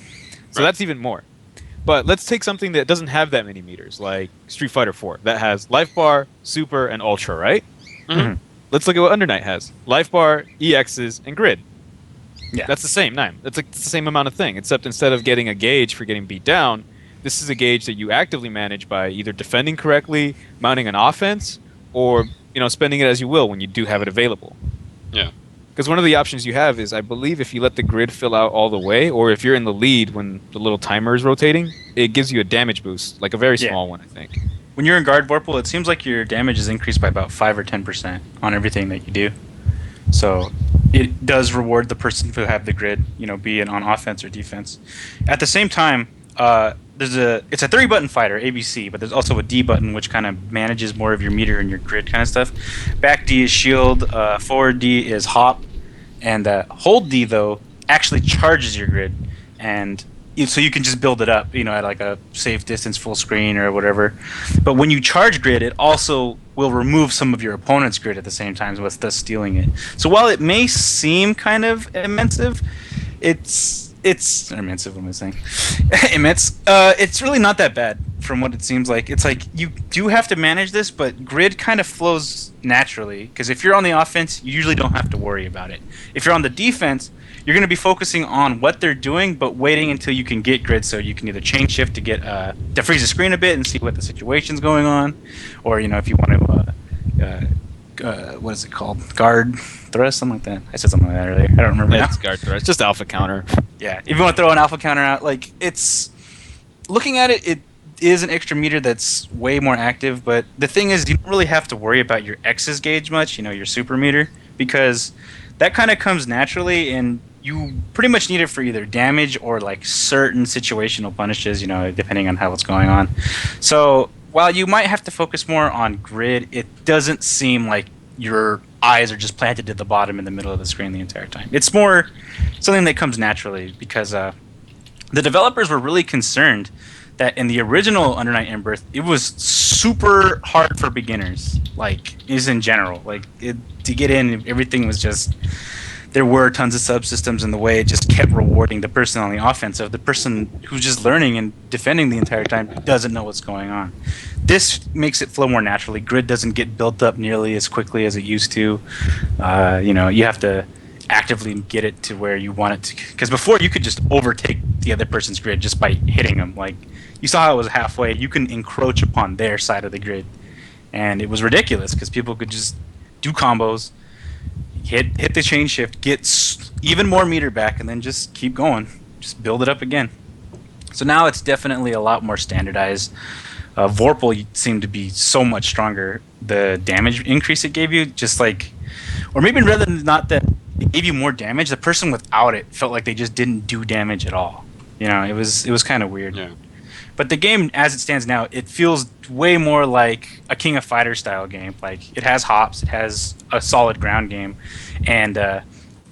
So that's even more. But let's take something that doesn't have that many meters, like Street Fighter 4, that has life bar, super, and ultra, right? Mm-hmm. Let's look at what Under Night has. Life bar, EXs, and grid. Yeah. That's the same 9. That's like the same amount of thing, except instead of getting a gauge for getting beat down, this is a gauge that you actively manage by either defending correctly, mounting an offense, or spending it as you will when you do have it available. Yeah. Because one of the options you have is, I believe, if you let the grid fill out all the way, or if you're in the lead when the little timer is rotating, it gives you a damage boost, like a very small one, I think. When you're in guard Vorpal, it seems like your damage is increased by about 5 or 10% on everything that you do. So it does reward the person who have the grid, be it on offense or defense. At the same time, it's a 3-button fighter, ABC, but there's also a D button, which kind of manages more of your meter and your grid kind of stuff. Back D is shield, forward D is hop, and hold D, though, actually charges your grid, and so you can just build it up, at like a safe distance, full screen, or whatever. But when you charge grid, it also will remove some of your opponent's grid at the same time, with thus stealing it. So while it may seem kind of immensive, it's immensive. What am I saying? Immense. It's really not that bad from what it seems like. It's like you do have to manage this, but grid kind of flows naturally, because if you're on the offense, you usually don't have to worry about it. If you're on the defense, you're going to be focusing on what they're doing, but waiting until you can get grid, so you can either chain shift to get to freeze the screen a bit and see what the situation's going on, or if you want to what is it called? Guard thrust, something like that. I said something like that earlier. I don't remember now. It's guard thrust, just alpha counter. Yeah, if you want to throw an alpha counter out, like, it's looking at it, it is an extra meter that's way more active. But the thing is, you don't really have to worry about your X's gauge much, your super meter, because that kind of comes naturally, and you pretty much need it for either damage or like certain situational punishes, depending on how what's going on. So while you might have to focus more on grid, it doesn't seem like your eyes are just planted to the bottom in the middle of the screen the entire time. It's more something that comes naturally, because the developers were really concerned that in the original Under Night In-Birth, it was super hard for beginners, like, is in general. Like, to get in, everything was just... There were tons of subsystems, and the way it just kept rewarding the person on the offensive. The person who's just learning and defending the entire time doesn't know what's going on. This makes it flow more naturally. Grid doesn't get built up nearly as quickly as it used to. You have to actively get it to where you want it to. Because before, you could just overtake the other person's grid just by hitting them. Like, you saw how it was halfway. You can encroach upon their side of the grid. And it was ridiculous, because people could just do combos, hit the chain shift, get even more meter back, and then just keep going. Just build it up again. So now it's definitely a lot more standardized. Vorpal seemed to be so much stronger. The damage increase it gave you, just like... Or maybe rather than not that it gave you more damage, the person without it felt like they just didn't do damage at all. It was kind of weird. Yeah. But the game, as it stands now, it feels way more like a King of Fighters style game. Like, it has hops, it has a solid ground game, and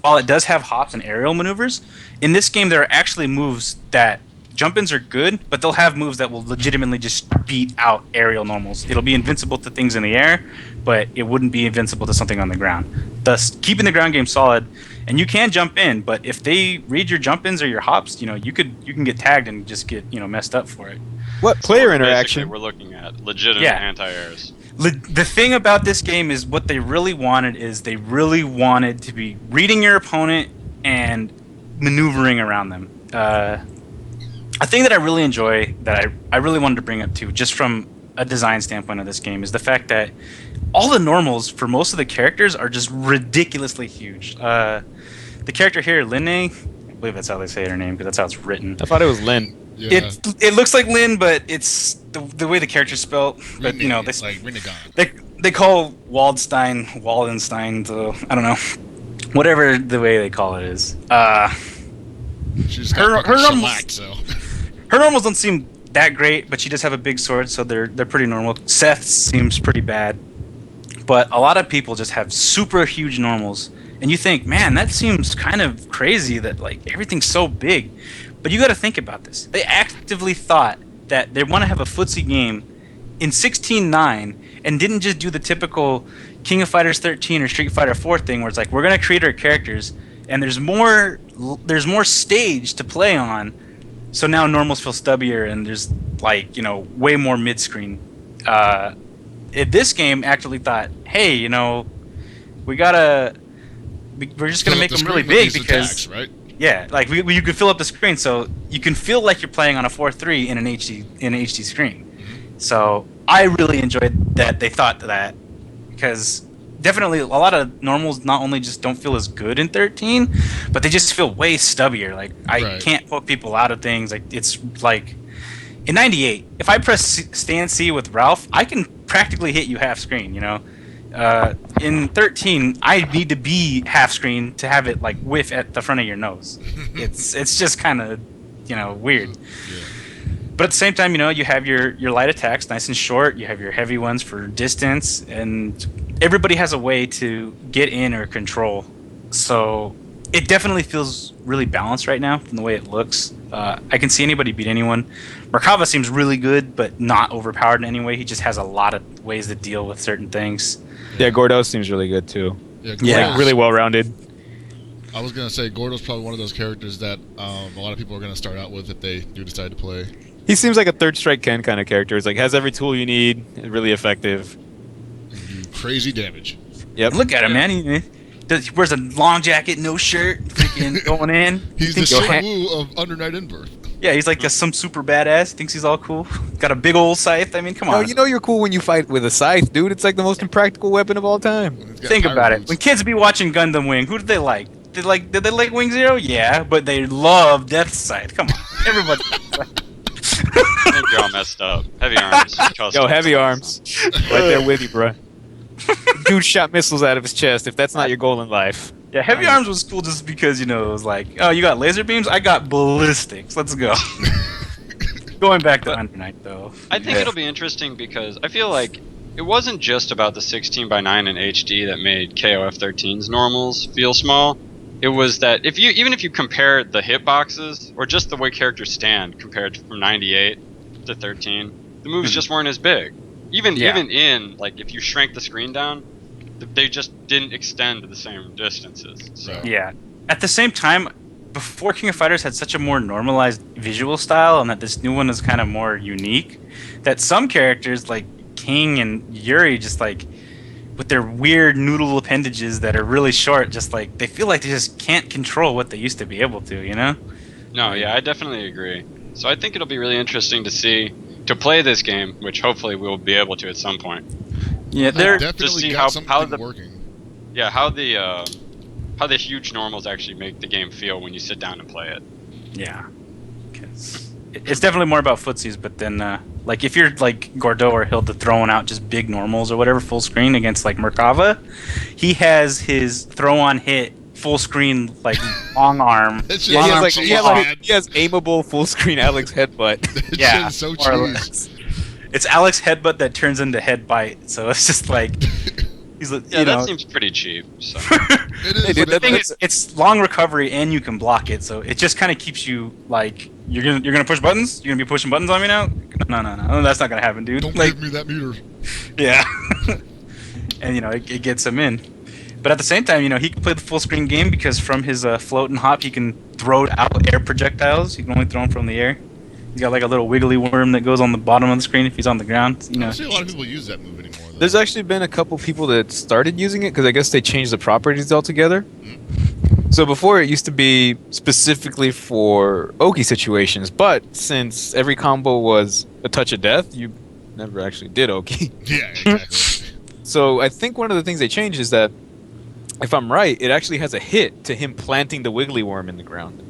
while it does have hops and aerial maneuvers, in this game there are actually moves that jump-ins are good, but they'll have moves that will legitimately just beat out aerial normals. It'll be invincible to things in the air, but it wouldn't be invincible to something on the ground. Thus, keeping the ground game solid. And you can jump in, but if they read your jump-ins or your hops, you can get tagged and just get messed up for it. What player So interaction? basically, we're looking at legitimate Yeah. anti-airs. The thing about this game is what they really wanted to be reading your opponent and maneuvering around them. A thing that I really enjoy, that I really wanted to bring up too, just from a design standpoint of this game, is the fact that all the normals for most of the characters are just ridiculously huge. The character here, Linne, believe that's how they say her name, because that's how it's written. I thought it was Lynn. Yeah. It looks like Lynn, but it's the way the character's spelled. But you know, Like Renegade. they call Waldenstein, so I don't know, whatever the way they call it is. She's her her normals- shellacked, so. Her normals don't seem that great, but she does have a big sword, so they're pretty normal. Seth seems pretty bad, but a lot of people just have super huge normals, and you think, man, that seems kind of crazy that like everything's so big. But you got to think about this. They actively thought that they want to have a footsie game in 16:9 and didn't just do the typical King of Fighters 13 or Street Fighter 4 thing where it's like we're going to create our characters and there's more stage to play on. So now normals feel stubbier and there's like, you know, way more mid-screen. This game actually thought, hey, you know, we're just going to make them really big because... Attacks, right? Yeah, like you can fill up the screen, so you can feel like you're playing on a 4:3 in an HD screen. Mm-hmm. So I really enjoyed that they thought that, because definitely a lot of normals not only just don't feel as good in 13, but they just feel way stubbier. Like I can't poke people out of things. Like it's like in 98, if I press stand C with Ralph, I can practically hit you half screen. You know. In 13, I need to be half screen to have it like whiff at the front of your nose. It's just kind of, you know, weird. Yeah. But at the same time, you know, you have your light attacks, nice and short. You have your heavy ones for distance, and everybody has a way to get in or control. So it definitely feels really balanced right now from the way it looks. I can see anybody beat anyone. Merkava seems really good, but not overpowered in any way. He just has a lot of ways to deal with certain things. Yeah, Gordo seems really good too. Yeah, Like, really well rounded. I was gonna say Gordo's probably one of those characters that a lot of people are gonna start out with if they do decide to play. He seems like a third strike Ken kind of character. He's like has every tool you need, really effective. And do crazy damage. Yep. Look at him, man. He wears a long jacket, no shirt, freaking going in. He's the Go ahead. Shenwu of Under Night In-Birth. Yeah, he's like some super badass. Thinks he's all cool. Got a big old scythe. I mean, come on. Oh, you know you're cool when you fight with a scythe, dude. It's like the most impractical weapon of all time. He's got Think pirate about it. boots. When kids be watching Gundam Wing, who did they like? Did they like Wing Zero? Yeah, but they love Death Scythe. Come on, everybody. I think you're all messed up. Heavy arms. Yo, heavy arms. Right there with you, bro. Dude shot missiles out of his chest. If that's not your goal in life. Yeah, heavy arms was cool just because, you know, it was like, oh, you got laser beams? I got ballistics. Let's go. Going back to Under Night, though. I think it'll be interesting because I feel like it wasn't just about the 16:9 in HD that made KOF 13's normals feel small. It was that even if you compare the hitboxes or just the way characters stand compared to from 98 to 13, the moves just weren't as big. Even in like if you shrank the screen down, they just didn't extend to the same distances. So. Yeah. At the same time, before King of Fighters had such a more normalized visual style, and that this new one is kind of more unique, that some characters like King and Yuri just like with their weird noodle appendages that are really short, just like they feel like they just can't control what they used to be able to, you know? No, yeah, I definitely agree. So I think it'll be really interesting to play this game, which hopefully we'll be able to at some point. Yeah, They're they're definitely see got how something the- working. Yeah, how the huge normals actually make the game feel when you sit down and play it. yeah. 'Cause it's definitely more about footsies, but then like if you're like Gordo or Hilda throwing out just big normals or whatever full screen against like Merkava, he has his throw on hit full screen like long arm. That shit Yeah, sounds he so has, like, bad. he has aimable full screen Alex headbutt. That Yeah, shit is so more or cheese. less. It's Alex headbutt that turns into head bite, so it's just like he's like, Yeah, you that know. seems pretty cheap. So. It is. Hey, dude, but The it- thing is, it's long recovery and you can block it, so it just kind of keeps you like you're gonna push buttons. You're gonna be pushing buttons on me now. No, that's not gonna happen, dude. don't Like, give me that meter. yeah, and you know it gets him in. But at the same time, you know he can play the full screen game because from his float and hop, he can throw out air projectiles. He can only throw them from the air. He's got like a little wiggly worm that goes on the bottom of the screen if he's on the ground. You I know, don't see a lot of people use that move anymore. Though. There's actually been a couple people that started using it because I guess they changed the properties altogether. So before it used to be specifically for Oki situations, but since every combo was a touch of death, you never actually did Oki. Yeah, exactly. So I think one of the things they changed is that, if I'm right, it actually has a hit to him planting the wiggly worm in the ground.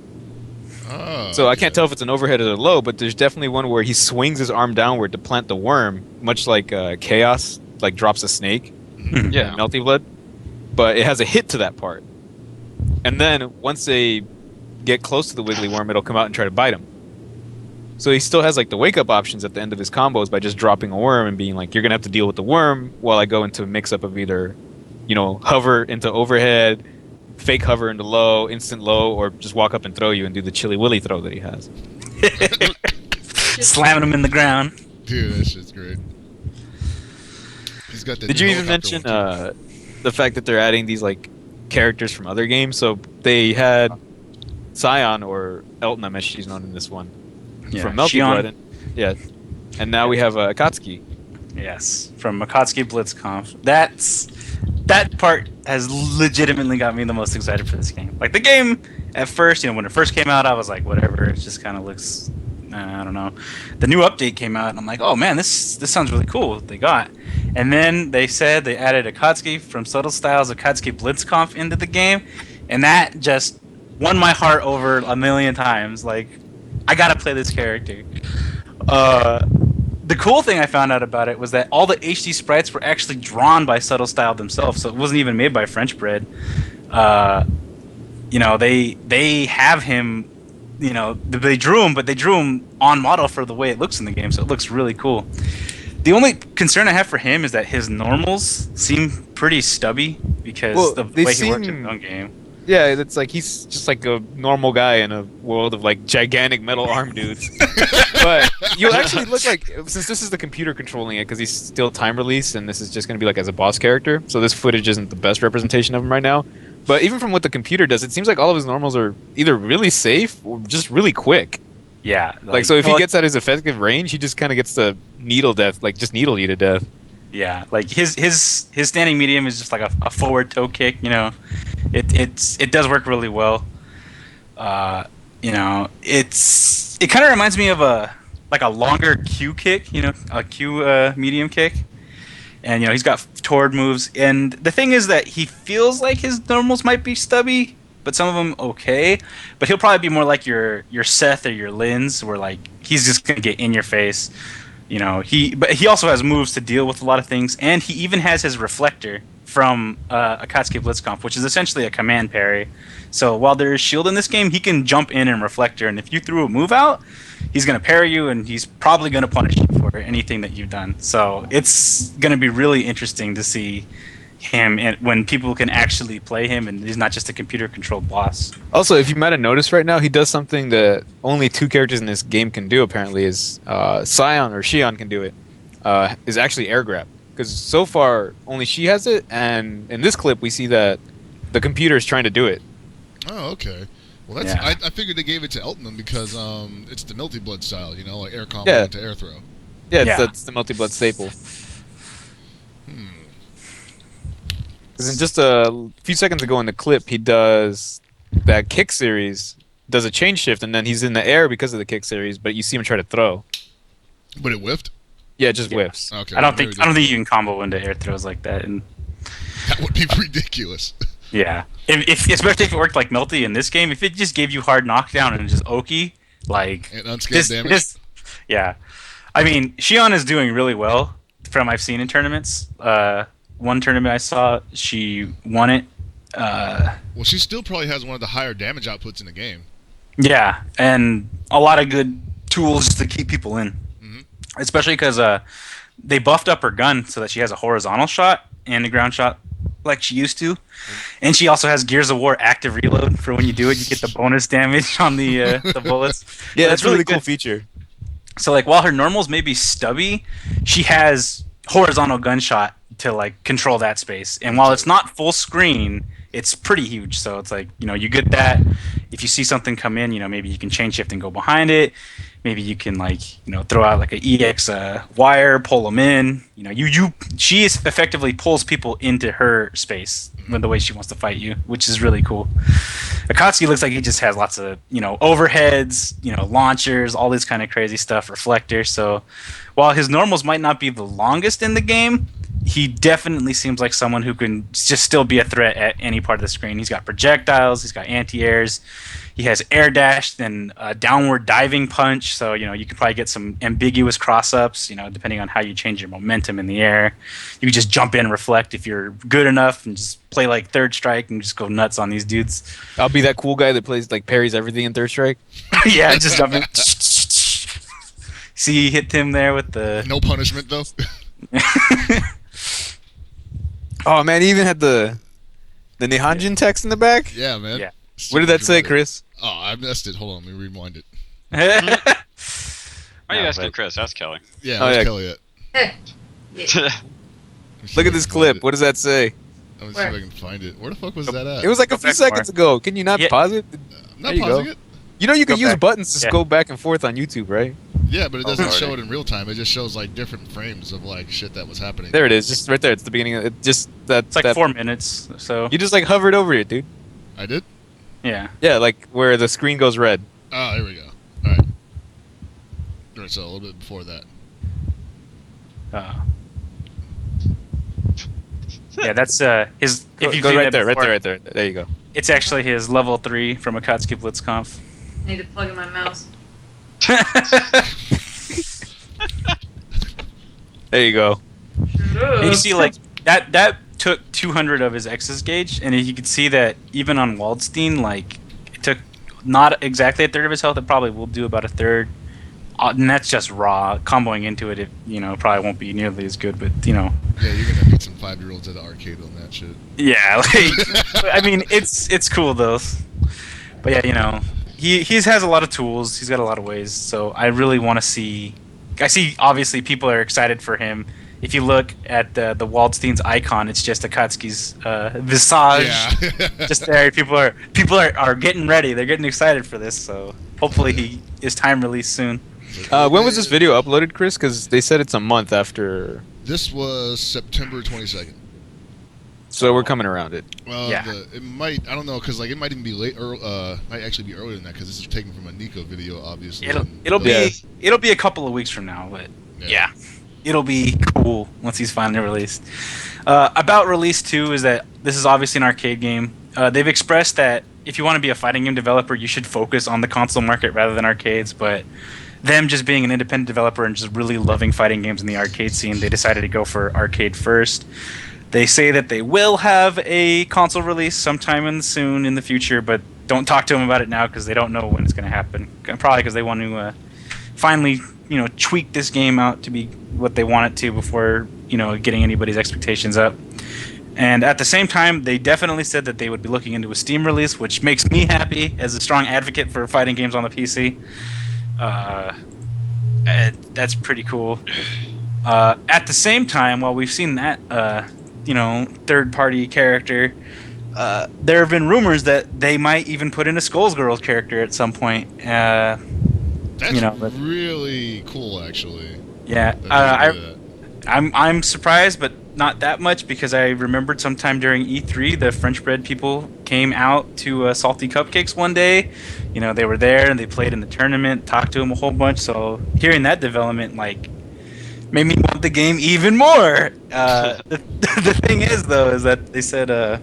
Oh, So I okay. can't tell if it's an overhead or a low, but there's definitely one where he swings his arm downward to plant the worm, much like Chaos like drops a snake in Yeah. Melty Blood. But it has a hit to that part, and then once they get close to the wiggly worm, it'll come out and try to bite him. So he still has like the wake up options at the end of his combos by just dropping a worm and being like, "You're gonna have to deal with the worm," while I go into a mix up of either, hover into overhead, fake hover into low, instant low, or just walk up and throw you and do the chili willy throw that he has. Slamming him in the ground. Dude, that shit's great. He's got that. Did new you even helicopter mention one, too. the fact that they're adding these like characters from other games? So they had Scion, or Elton, I'm she's known in this one, Yeah, from Melty Shion. Blood. Yeah, and now we have Akatsuki. Yes, from Akatsuki BlitzConf. That part has legitimately got me the most excited for this game. Like the game, at first, when it first came out, I was like, whatever. It just kind of looks, I don't know. The new update came out, and I'm like, oh man, this sounds really cool. What they got, and then they said they added Akatsuki from Subtle Styles Akatsuki BlitzConf into the game, and that just won my heart over a million times. Like, I gotta play this character. The cool thing I found out about it was that all the HD sprites were actually drawn by Subtle Style themselves, so it wasn't even made by French Bread. They have him. They drew him, but they drew him on model for the way it looks in the game, so it looks really cool. The only concern I have for him is that his normals seem pretty stubby because of the way he works in his own game. Yeah, it's like he's just like a normal guy in a world of like gigantic metal arm dudes. But you'll actually look like, since this is the computer controlling it, because he's still time released, and this is just going to be like as a boss character. So this footage isn't the best representation of him right now. But even from what the computer does, it seems like all of his normals are either really safe or just really quick. Yeah, Like so, if he gets at his effective range, he just kind of gets to needle death, like just needle you to death. Yeah, like his standing medium is just like a forward toe kick. It does work really well. It kind of reminds me of a longer Q kick, a Q medium kick, and he's got toward moves. And the thing is that he feels like his normals might be stubby, but some of them okay. But he'll probably be more like your Seth or your Linz, where like he's just gonna get in your face. But he also has moves to deal with a lot of things, and he even has his reflector from Akatsuki BlitzConf, which is essentially a command parry. So while there is shield in this game, he can jump in and reflector, and if you threw a move out, he's going to parry you, and he's probably going to punish you for anything that you've done. So it's going to be really interesting to see him when people can actually play him, and he's not just a computer-controlled boss. Also, if you might have noticed right now, he does something that only two characters in this game can do, apparently, is Scion, or Shion can do it, is actually air grab. Because so far, only she has it, and in this clip, we see that the computer is trying to do it. Oh, okay. Well, that's. Yeah. I figured they gave it to Elton because it's the Melty Blood style, like air combo Yeah. into air throw. Yeah, Yeah. that's the multi-blood staple. Because in just a few seconds ago in the clip, he does that kick series, does a chain shift, and then he's in the air because of the kick series, but you see him try to throw. But it whiffed. Yeah, it just whiffs. Okay. I don't very think you can combo into air throws like that. And That would be ridiculous. yeah, if especially if it worked like Melty in this game, if it just gave you hard knockdown and just Oki, like And unscaled damage. Yeah, I mean Shion is doing really well from I've seen in tournaments. One tournament I saw, she won it. Well, she still probably has one of the higher damage outputs in the game. Yeah, and a lot of good tools to keep people in. Especially because they buffed up her gun so that she has a horizontal shot and a ground shot like she used to. And she also has Gears of War active reload for when you do it, you get the bonus damage on the bullets. Yeah, But that's it's a really cool good. feature. So like while her normals may be stubby, she has horizontal gunshot to like control that space. And while it's not full screen, it's pretty huge. So it's like, you get that. If you see something come in, maybe you can chain shift and go behind it. Maybe you can throw out like an EX wire, pull them in. She effectively pulls people into her space with the way she wants to fight you, which is really cool. Akatsuki looks like he just has lots of overheads, launchers, all this kind of crazy stuff, reflectors. So while his normals might not be the longest in the game, he definitely seems like someone who can just still be a threat at any part of the screen. He's got projectiles, he's got anti-airs, he has air dash, then a downward diving punch. So you can probably get some ambiguous cross-ups. Depending on how you change your momentum in the air, you can just jump in and reflect if you're good enough, and just play like Third Strike and just go nuts on these dudes. I'll be that cool guy that plays like parries everything in Third Strike. Yeah, just jump in. See, hit him there with the No punishment though. Oh man, he even had the Nihonjin text in the back. Yeah, man. Yeah. What did that say, Chris? Oh, I missed it. Hold on, let me rewind it. Why are you No, asking but- Chris? Ask Kelly. Yeah, Oh, where's yeah. Kelly at? Yeah. Let me see Look if at I this can clip. find it. What does that say? Let me see if I can find it. Where the fuck was that at? It was like Go a few back seconds ago. Can you not Yeah. pause it? I'm not there you pausing go. it. You know you can Go use back. buttons to Yeah. go back and forth on YouTube, right? Yeah, but it Oh, doesn't Lordy. show it in real time. It just shows like different frames of like shit that was happening. There it is, just right there. It's the beginning. Of it. Just that. It's like that, 4 minutes. So You just like hovered over it, dude. I did. yeah. Yeah, like where the screen goes red. Oh, here we go. All right. All right, so a little bit before that. Yeah, that's his. If you go do right that there, before, right there. There you go. It's actually his level 3 from Akatsuki BlitzConf. I need to plug in my mouse. There you go. And you see, like that took 200 of his X's gauge, and you could see that even on Waldstein, like it took not exactly a third of his health. It probably will do about a third, and that's just raw. Comboing into it, probably won't be nearly as good. But Yeah, you're gonna beat some 5-year-olds at the arcade on that shit. yeah, like I mean, it's cool though. But yeah, he has a lot of tools. He's got a lot of ways. So I really want to see. I see obviously people are excited for him. If you look at the Waldstein's icon, it's just Akatsuki's visage. Yeah. Just there. People are getting ready. They're getting excited for this. So hopefully he is time released soon. When was this video uploaded, Chris? Because they said it's a month after. This was September 22nd. So we're coming around it. Well, Yeah. it might. I don't know, because like it might even be late. Might actually be earlier than that, because this is taken from a Nico video, obviously. and It'll Yeah. be a couple of weeks from now, but yeah. It'll be cool once he's finally released. About release 2 is that this is obviously an arcade game. They've expressed that if you want to be a fighting game developer, you should focus on the console market rather than arcades. But them just being an independent developer and just really loving fighting games in the arcade scene, they decided to go for arcade first. They say that they will have a console release sometime soon in the future, but don't talk to them about it now because they don't know when it's going to happen. Probably because they want to finally tweak this game out to be what they want it to before getting anybody's expectations up. And at the same time, they definitely said that they would be looking into a Steam release, which makes me happy as a strong advocate for fighting games on the PC. That's pretty cool. At the same time, while we've seen that third-party character, there have been rumors that they might even put in a Skulls Girls character at some point. That's but- really cool, actually. Yeah, that they do that. I'm surprised, but not that much because I remembered sometime during E3 the French bread people came out to Salty Cupcakes one day. They were there and they played in the tournament, talked to them a whole bunch. So hearing that development made me want the game even more. The thing is though is that they said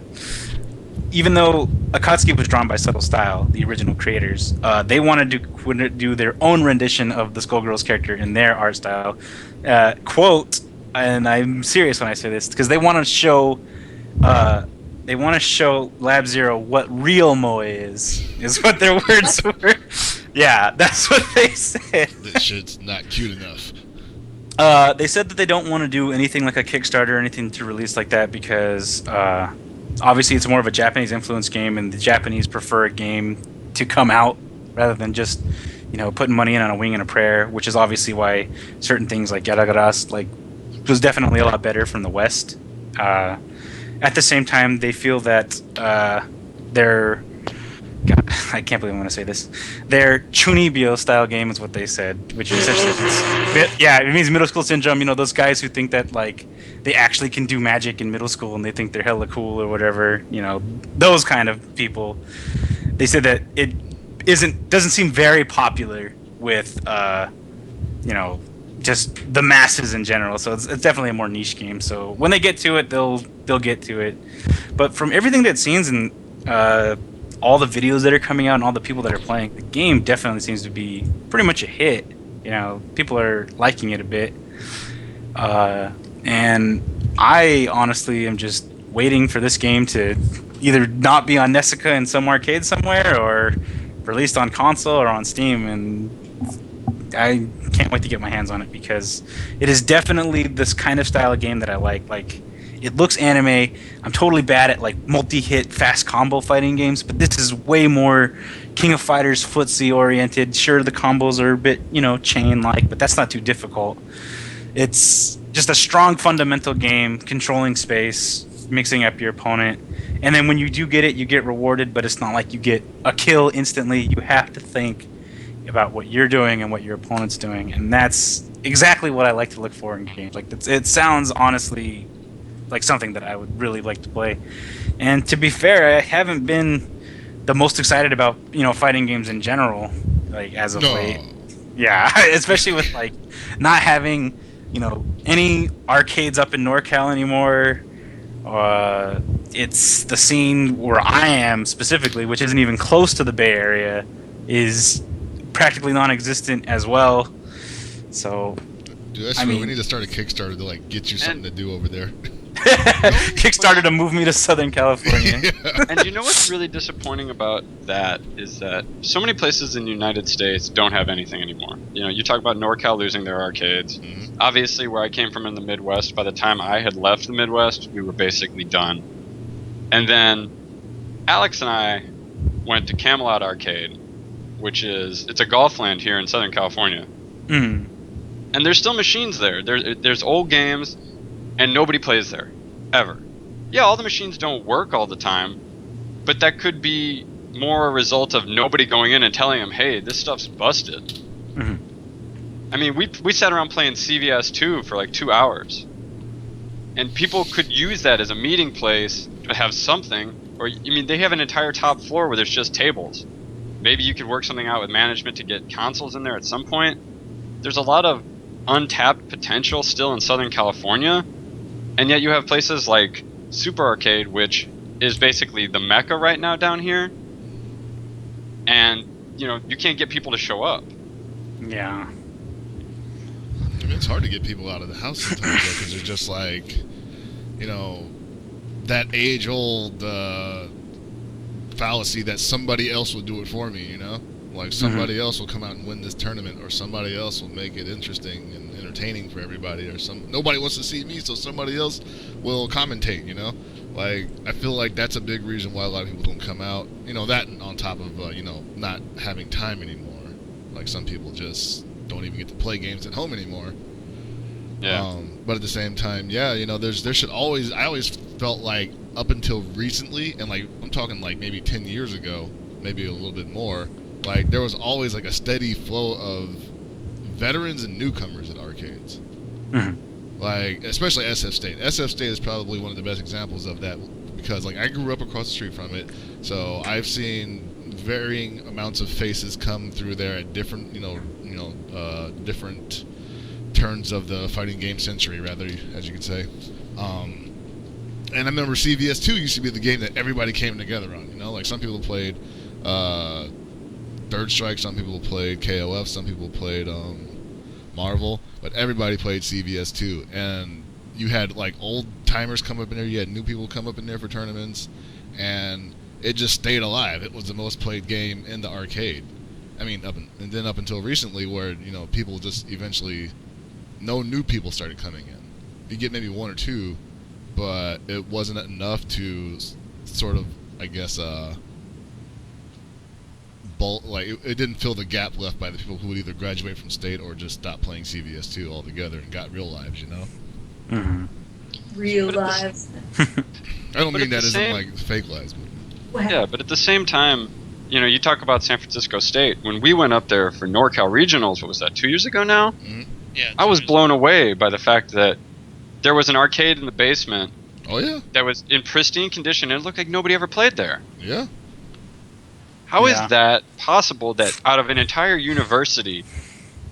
even though Akatsuki was drawn by Subtle Style, the original creators, they wanted to do their own rendition of the Skullgirls character in their art style. Quote, and I'm serious when I say this, because they want to show Lab Zero what real Moe is what their words were. Yeah, that's what they said. This shit's not cute enough. They said that they don't want to do anything like a Kickstarter or anything to release like that because obviously it's more of a Japanese influence game, and the Japanese prefer a game to come out rather than just putting money in on a wing and a prayer, which is obviously why certain things like Yaragaras was definitely a lot better from the West. At the same time, they feel that their God, I can't believe I'm going to say this. Their Chunibyo style game is what they said, which essentially it means middle school syndrome. Those guys who think that they actually can do magic in middle school and they think they're hella cool or whatever. Those kind of people. They said that it doesn't seem very popular with just just the masses in general. So it's definitely a more niche game. So when they get to it, they'll get to it. But from everything that seems and all the videos that are coming out and all the people that are playing, the game definitely seems to be pretty much a hit. You know, people are liking it a bit. And I honestly am just waiting for this game to either not be on Nessica in some arcade somewhere or released on console or on Steam, and I can't wait to get my hands on it because it is definitely this kind of style of game that I like. Like, it looks anime. I'm totally bad at like multi-hit fast combo fighting games, but this is way more King of Fighters footsie oriented. Sure, the combos are a bit, chain like, but that's not too difficult. It's just a strong fundamental game, controlling space, mixing up your opponent. And then when you do get it, you get rewarded, but it's not like you get a kill instantly. You have to think about what you're doing and what your opponent's doing. And that's exactly what I like to look for in games. Like, it sounds honestly like something that I would really like to play. And to be fair, I haven't been the most excited about, fighting games in general, like, as of late. Yeah, especially with, like, not having, any arcades up in NorCal anymore. It's the scene where I am specifically, which isn't even close to the Bay Area, is practically non-existent as well. So, dude, we need to start a Kickstarter to like get you something to do over there. Kickstarter to move me to Southern California. Yeah. And you know what's really disappointing about that is that so many places in the United States don't have anything anymore. You talk about NorCal losing their arcades. Mm-hmm. Obviously, where I came from in the Midwest, by the time I had left the Midwest, we were basically done. And then Alex and I went to Camelot Arcade, which it's a golf land here in Southern California. Mm. And there's still machines there. There's old games, and nobody plays there, ever. Yeah, all the machines don't work all the time, but that could be more a result of nobody going in and telling them, hey, this stuff's busted. Mm-hmm. I mean, we sat around playing CVS 2 for like 2 hours. And people could use that as a meeting place to have something. Or, they have an entire top floor where there's just tables. Maybe you could work something out with management to get consoles in there at some point. There's a lot of untapped potential still in Southern California. And yet you have places like Super Arcade, which is basically the mecca right now down here. And, you can't get people to show up. Yeah. It's hard to get people out of the house sometimes because they're just like, that age-old fallacy that somebody else will do it for me, Like somebody else will come out and win this tournament, or somebody else will make it interesting and entertaining for everybody, or nobody wants to see me, so somebody else will commentate, Like, I feel like that's a big reason why a lot of people don't come out. That on top of, not having time anymore. Like, some people just don't even get to play games at home anymore. Yeah. But at the same time, yeah, there should always, I always felt like up until recently, and like, I'm talking like maybe 10 years ago, maybe a little bit more, like, there was always like a steady flow of veterans and newcomers at arcades. Mm-hmm. Like, especially SF State. SF State is probably one of the best examples of that because, like, I grew up across the street from it, so I've seen varying amounts of faces come through there at different, different turns of the fighting game century, rather, as you could say. And I remember CVS 2 used to be the game that everybody came together on. Like, some people played Third Strike, some people played KOF, some people played Marvel, but everybody played CVS 2. And you had like old timers come up in there, you had new people come up in there for tournaments, and it just stayed alive. It was the most played game in the arcade. I mean, and then up until recently, where people just eventually, no new people started coming in. You get maybe one or two, but it wasn't enough to sort of, I guess, it didn't fill the gap left by the people who would either graduate from state or just stop playing CVS 2 altogether and got real lives, Mm-hmm. Real lives. I don't mean that as in like fake lives. But. Yeah, but at the same time, you talk about San Francisco State. When we went up there for NorCal Regionals, what was that, 2 years ago now? Mm-hmm. Yeah. I was blown away by the fact that there was an arcade in the basement. Oh, yeah? That was in pristine condition, and it looked like nobody ever played there. Yeah. How is that possible that out of an entire university,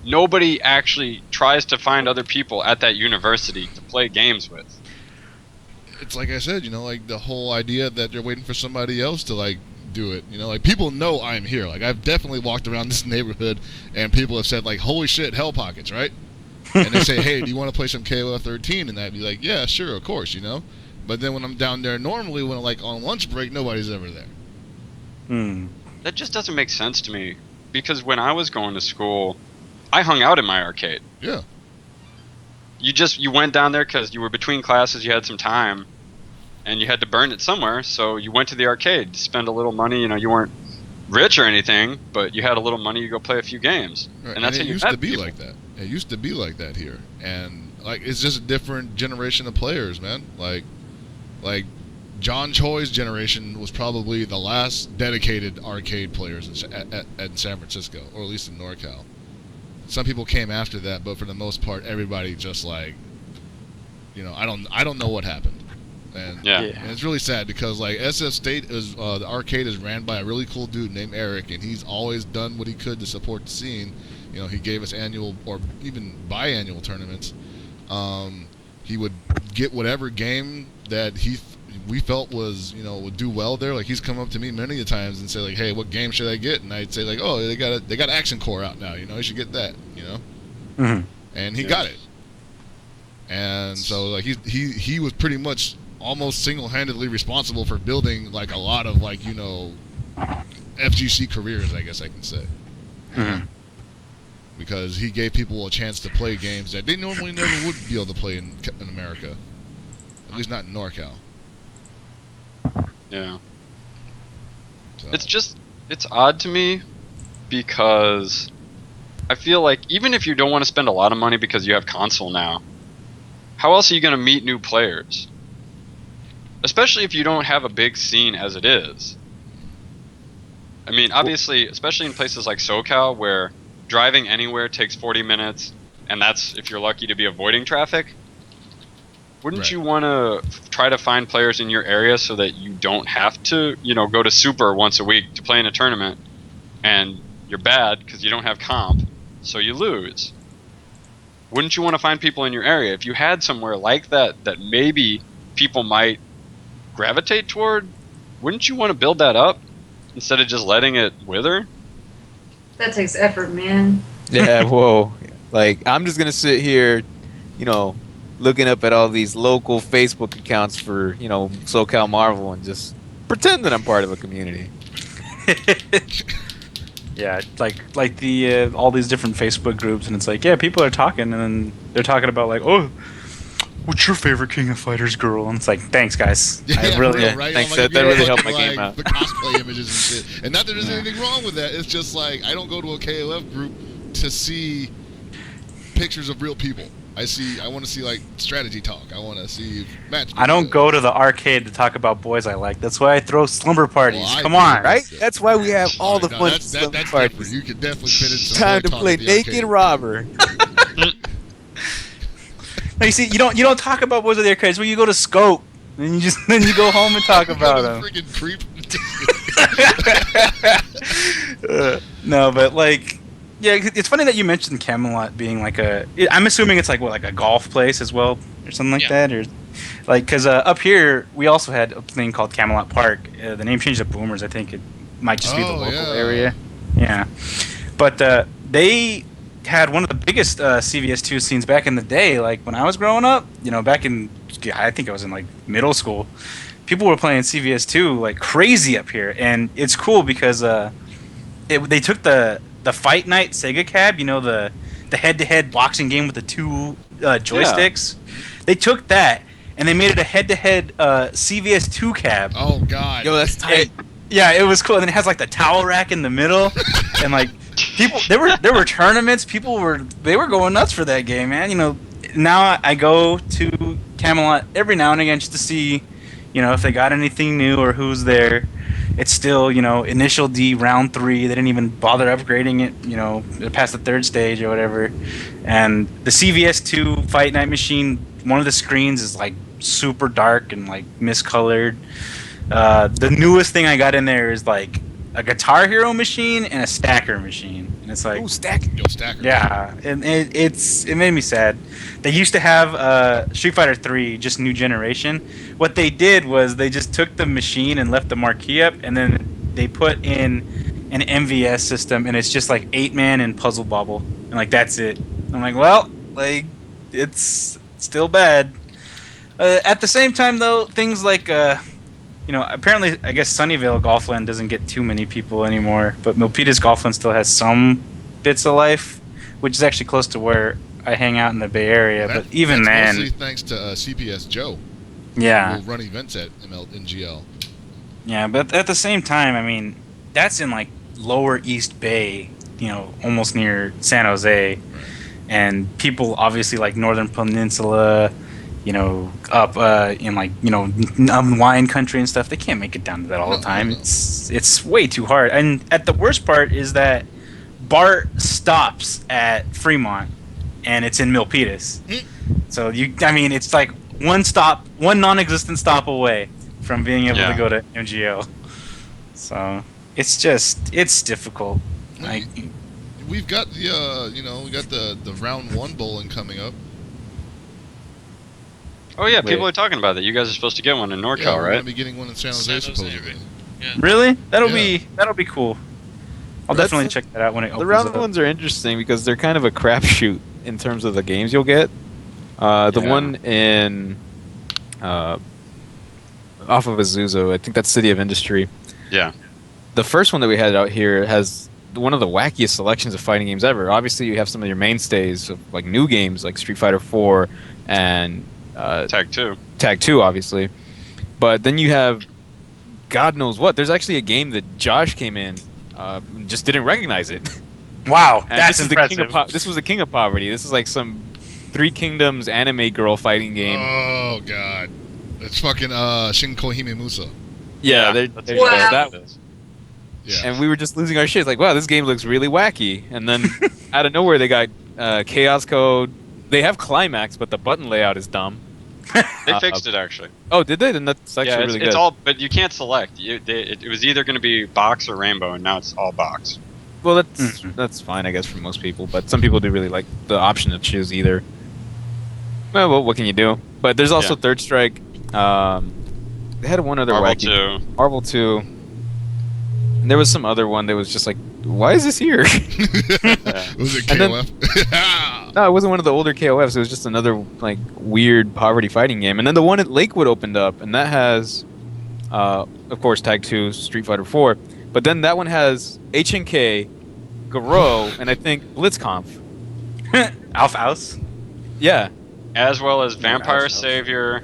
nobody actually tries to find other people at that university to play games with. It's like I said, like the whole idea that they're waiting for somebody else to like do it. Like people know I'm here. Like I've definitely walked around this neighborhood and people have said like, "Holy shit, Hell Pockets," right? And they say, "Hey, do you want to play some KOF 13?" And I'd be like, "Yeah, sure, of course," But then when I'm down there normally, when like on lunch break, nobody's ever there. That just doesn't make sense to me, because when I was going to school, I hung out in my arcade. Yeah. You went down there because you were between classes, you had some time, and you had to burn it somewhere, so you went to the arcade to spend a little money. You weren't rich or anything, but you had a little money to go play a few games. Right. And that's it how you used met to be people. like that. It used to be like that here. And like it's just a different generation of players, man. Like John Choi's generation was probably the last dedicated arcade players at San Francisco, or at least in NorCal. Some people came after that, but for the most part, everybody just like, I don't know what happened, and it's really sad because like SF State is the arcade is ran by a really cool dude named Eric, and he's always done what he could to support the scene. He gave us annual or even biannual tournaments. He would get whatever game that we felt was would do well there. Like he's come up to me many a times and say like, "Hey, what game should I get?" And I'd say like, "Oh, they got Action Core out now. You should get that." Mm-hmm. And he got it. And so like he was pretty much almost single-handedly responsible for building like a lot of like FGC careers, I guess I can say. Mm-hmm. Because he gave people a chance to play games that they normally never would be able to play in America. At least not in NorCal. Yeah. So. It's odd to me because I feel like even if you don't want to spend a lot of money because you have console now, how else are you going to meet new players? Especially if you don't have a big scene as it is. I mean, obviously, especially in places like SoCal where driving anywhere takes 40 minutes, and that's if you're lucky to be avoiding traffic. Wouldn't you want to try to find players in your area so that you don't have to, go to Super once a week to play in a tournament, and you're bad because you don't have comp, so you lose? Wouldn't you want to find people in your area? If you had somewhere like that maybe people might gravitate toward, wouldn't you want to build that up instead of just letting it wither? That takes effort, man. Yeah, whoa. Like, I'm just going to sit here, looking up at all these local Facebook accounts for, SoCal Marvel and just pretend that I'm part of a community. Yeah, like the all these different Facebook groups, and it's like, yeah, people are talking, and then they're talking about like, oh, what's your favorite King of Fighters girl? And it's like, thanks, guys. I really, right? Thanks. Like, That really helped my like, game out. The cosplay images and shit. And not that there's anything wrong with that. It's just like I don't go to a KOF group to see pictures of real people. I want to see like strategy talk. I want to see match. I don't go to the arcade to talk about boys I like. That's why I throw slumber parties. Well, Come on, Right? That's why we have all the fun That's stuff. different. You can definitely fit in some Time to talk play at the Naked arcade. Robber. Now, you see, you don't talk about boys at the arcades. Well, you go to Scope, and then you go home and talk about them. Freaking creep. No, but like, yeah, it's funny that you mentioned Camelot being like I'm assuming it's like a golf place as well, or something like that, or like because up here we also had a thing called Camelot Park. The name changed to Boomers. I think it might just be the local area. Yeah, but they had one of the biggest CVS2 scenes back in the day. Like when I was growing up, back in I think I was in like middle school. People were playing CVS2 like crazy up here, and it's cool because they took the Fight Night Sega Cab, the head-to-head boxing game with the two joysticks. Yeah. They took that and they made it a head-to-head CVS2 cab. Oh god, yo, that's tight. It was cool, and then it has like the towel rack in the middle, and like people, there were tournaments. They were going nuts for that game, man. Now I go to Camelot every now and again just to see, if they got anything new or who's there. It's still, Initial D round 3. They didn't even bother upgrading it, past the 3rd stage or whatever. And the CVS2 Fight Night machine, one of the screens is like super dark and like miscolored. The newest thing I got in there is like a Guitar Hero machine and a Stacker machine, and it's like, Ooh, stack. Yo, Stacker. yeah, and it made me sad. They used to have Street Fighter 3, just new generation. What they did was they just took the machine and left the marquee up, and then they put in an MVS system, and it's just like 8-man and Puzzle Bobble, and like that's it. I'm like, well, like it's still bad. At the same time, though, things like apparently, I guess Sunnyvale Golfland doesn't get too many people anymore, but Milpitas Golfland still has some bits of life, which is actually close to where I hang out in the Bay Area. But even that's then, mostly thanks to CPS Joe. yeah, Who will run events at NGL. yeah. But at the same time, I mean, that's in like Lower East Bay, almost near San Jose, Right. and people obviously like Northern Peninsula. Up in like wine country and stuff, they can't make it down to that all the time. No. It's way too hard. And at the worst part is that BART stops at Fremont, and it's in Milpitas. So it's like one non-existent stop away from being able Yeah. to go to MGO. So it's difficult. Like, We've got the we got the round 1 bowling coming up. Oh yeah, Wait. people are talking about that. You guys are supposed to get one in NorCal, Yeah, we're right? gonna be getting one in San Jose, San Jose, supposedly. right? Yeah. really? That'll Yeah. be cool. I'll That's definitely the- check that out when it opens The round up. ones are interesting because they're kind of a crapshoot in terms of the games you'll get. The Yeah. one in off of Azusa, I think that's City of Industry. Yeah. The first one that we had out here has one of the wackiest selections of fighting games ever. Obviously, you have some of your mainstays of like new games like Street Fighter 4 and Tag 2. Tag 2, obviously. But then you have God knows what. There's actually a game that Josh came in, just didn't recognize it. Wow, And that's this is impressive. this was the King of Poverty. This is like some Three Kingdoms anime girl fighting game. Oh god, it's fucking Shin Kohime Musa. yeah, that's there's Wow. that. it is. Yeah. And we were just losing our shit. It's like, wow, this game looks really wacky. And then out of nowhere, they got Chaos Code. They have Climax, but the button layout is dumb. They fixed it actually. Oh, did they? Then that's actually Yeah, really good. it's all, but you can't select. It was either going to be box or rainbow, and now it's all box. Well, Mhm. that's fine, I guess, for most people. But some people do really like the option to choose either. Well, what can you do? But there's also Yeah. Third Strike. They had one other Marvel wacky 2. Marvel 2. And there was some other one that was just like, why is this here? Was it And then- KOF? No, it wasn't one of the older KOFs. It was just another like weird poverty fighting game. And then the one at Lakewood opened up, and that has, of course, Tag 2, Street Fighter 4. But then that one has HNK, Garou, and I think Blitzkampf. Alpha House. Yeah, As well as Vampire House. Savior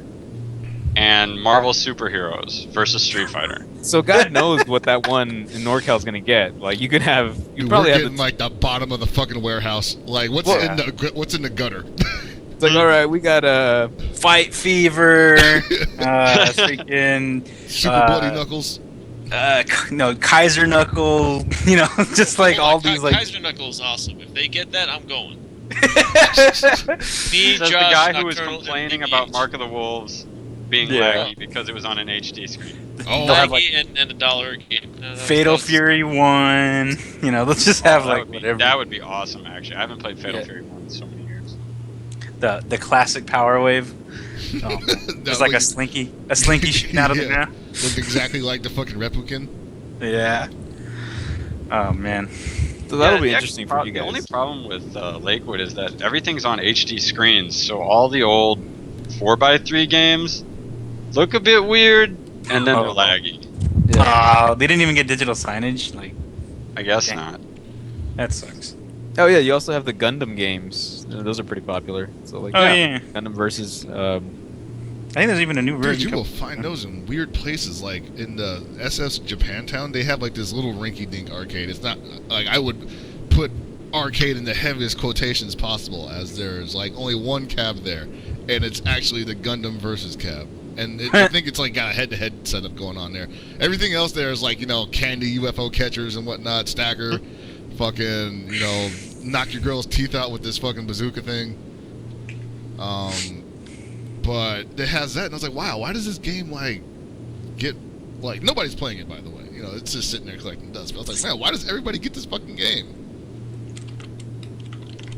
and Marvel Superheroes versus Street Fighter. so God knows what that one in NorCal is gonna get. Like you could have, you Dude, probably we're have. getting like the bottom of the fucking warehouse. Like what's Well- in the gutter? It's like, all right, we got Fight Fever. Freaking. Super Bloody Knuckles. Kaiser Knuckle. Just like all these like. Kaiser Knuckles, awesome. If they get that, I'm going. Me, Says the Josh, guy who was Nocturnal, complaining and about Big Mark of the Wolves being Yeah. laggy because it was on an HD screen. Oh, They'll have, Laggy and a dollar a game. No, that was- Fatal that was- Fury 1. They'll just have like whatever. That would be awesome, actually. I haven't played Fatal Yeah. Fury 1 in so many years. The classic Power Wave. Oh, just like a slinky shooting out of the Yeah. ground. Look exactly like the fucking Replican. Yeah. Oh man. So that'll Yeah, be the interesting actual for you The only guys. problem with Lakewood is that everything's on HD screens, so all the old 4x3 games look a bit weird, and then Oh. they're laggy. Yeah. They didn't even get digital signage. Like I guess Dang. not. that sucks. Oh yeah, you also have the Gundam games. Those are pretty popular. So like, Oh yeah. Gundam versus. I think there's even a new Dude, version. you will find those in weird places. Like in the SS Japantown, they have like this little rinky-dink arcade. It's not like I would put arcade in the heaviest quotations possible, as there's like only one cab there, and it's actually the Gundam versus cab. And I think it's like got a head-to-head setup going on there. Everything else there is like candy UFO catchers and whatnot, stacker, fucking knock your girl's teeth out with this fucking bazooka thing. But it has that, and I was like, wow, why does this game like get like nobody's playing it, by the way. it's just sitting there collecting dust. But I was like, man, why does everybody get this fucking game?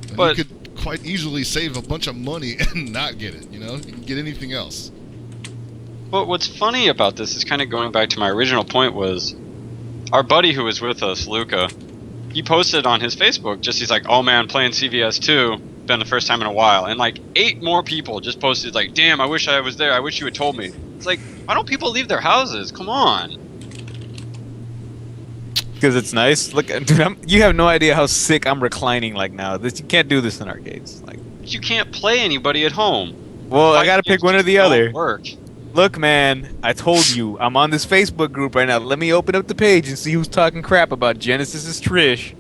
And But- you could quite easily save a bunch of money and not get it. You can get anything else. But what's funny about this is kind of going back to my original point was our buddy who was with us, Luca, he posted on his Facebook he's like, oh man, playing CVS 2, been the first time in a while. And like 8 more people just posted like, damn, I wish I was there. I wish you had told me. It's like, why don't people leave their houses? Come on. Because it's nice. Look, dude, you have no idea how sick I'm reclining like now. You can't do this in arcades. Like, You can't play anybody at home. well, I Fight gotta pick games one or just the don't other. Work. Look, man, I told you, I'm on this Facebook group right now. Let me open up the page and see who's talking crap about Genesis's Trish.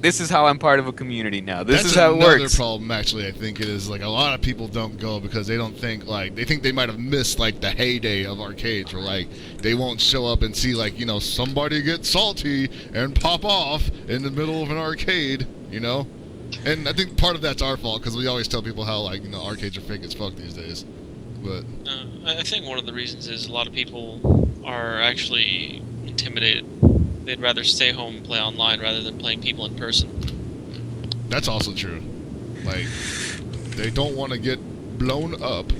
This is how I'm part of a community now. This That's is how it another works. problem, actually. I think it is like a lot of people don't go because they don't think they think they might have missed like the heyday of arcades, where like they won't show up and see like somebody get salty and pop off in the middle of an arcade, And I think part of that's our fault because we always tell people how arcades are fake as fuck these days. But I think one of the reasons is a lot of people are actually intimidated. They'd rather stay home and play online rather than playing people in person. that's also true. Like they don't want to get blown up.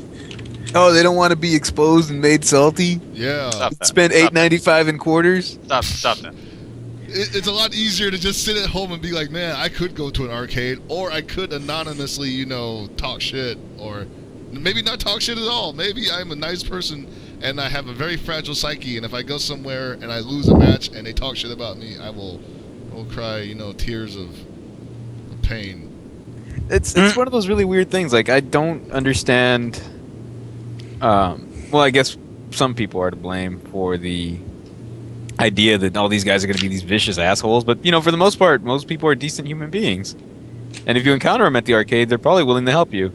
Oh, they don't want to be exposed and made salty? Yeah. Stop that. Spend Stop $8.95 in quarters? Stop that. It's a lot easier to just sit at home and be like, man, I could go to an arcade, or I could anonymously, talk shit, or maybe not talk shit at all. Maybe I'm a nice person and I have a very fragile psyche, and if I go somewhere and I lose a match and they talk shit about me, I will cry, tears of pain. It's one of those really weird things. Like, I don't understand. Well, I guess some people are to blame for the idea that all these guys are going to be these vicious assholes. But, for the most part, most people are decent human beings. And if you encounter them at the arcade, they're probably willing to help you.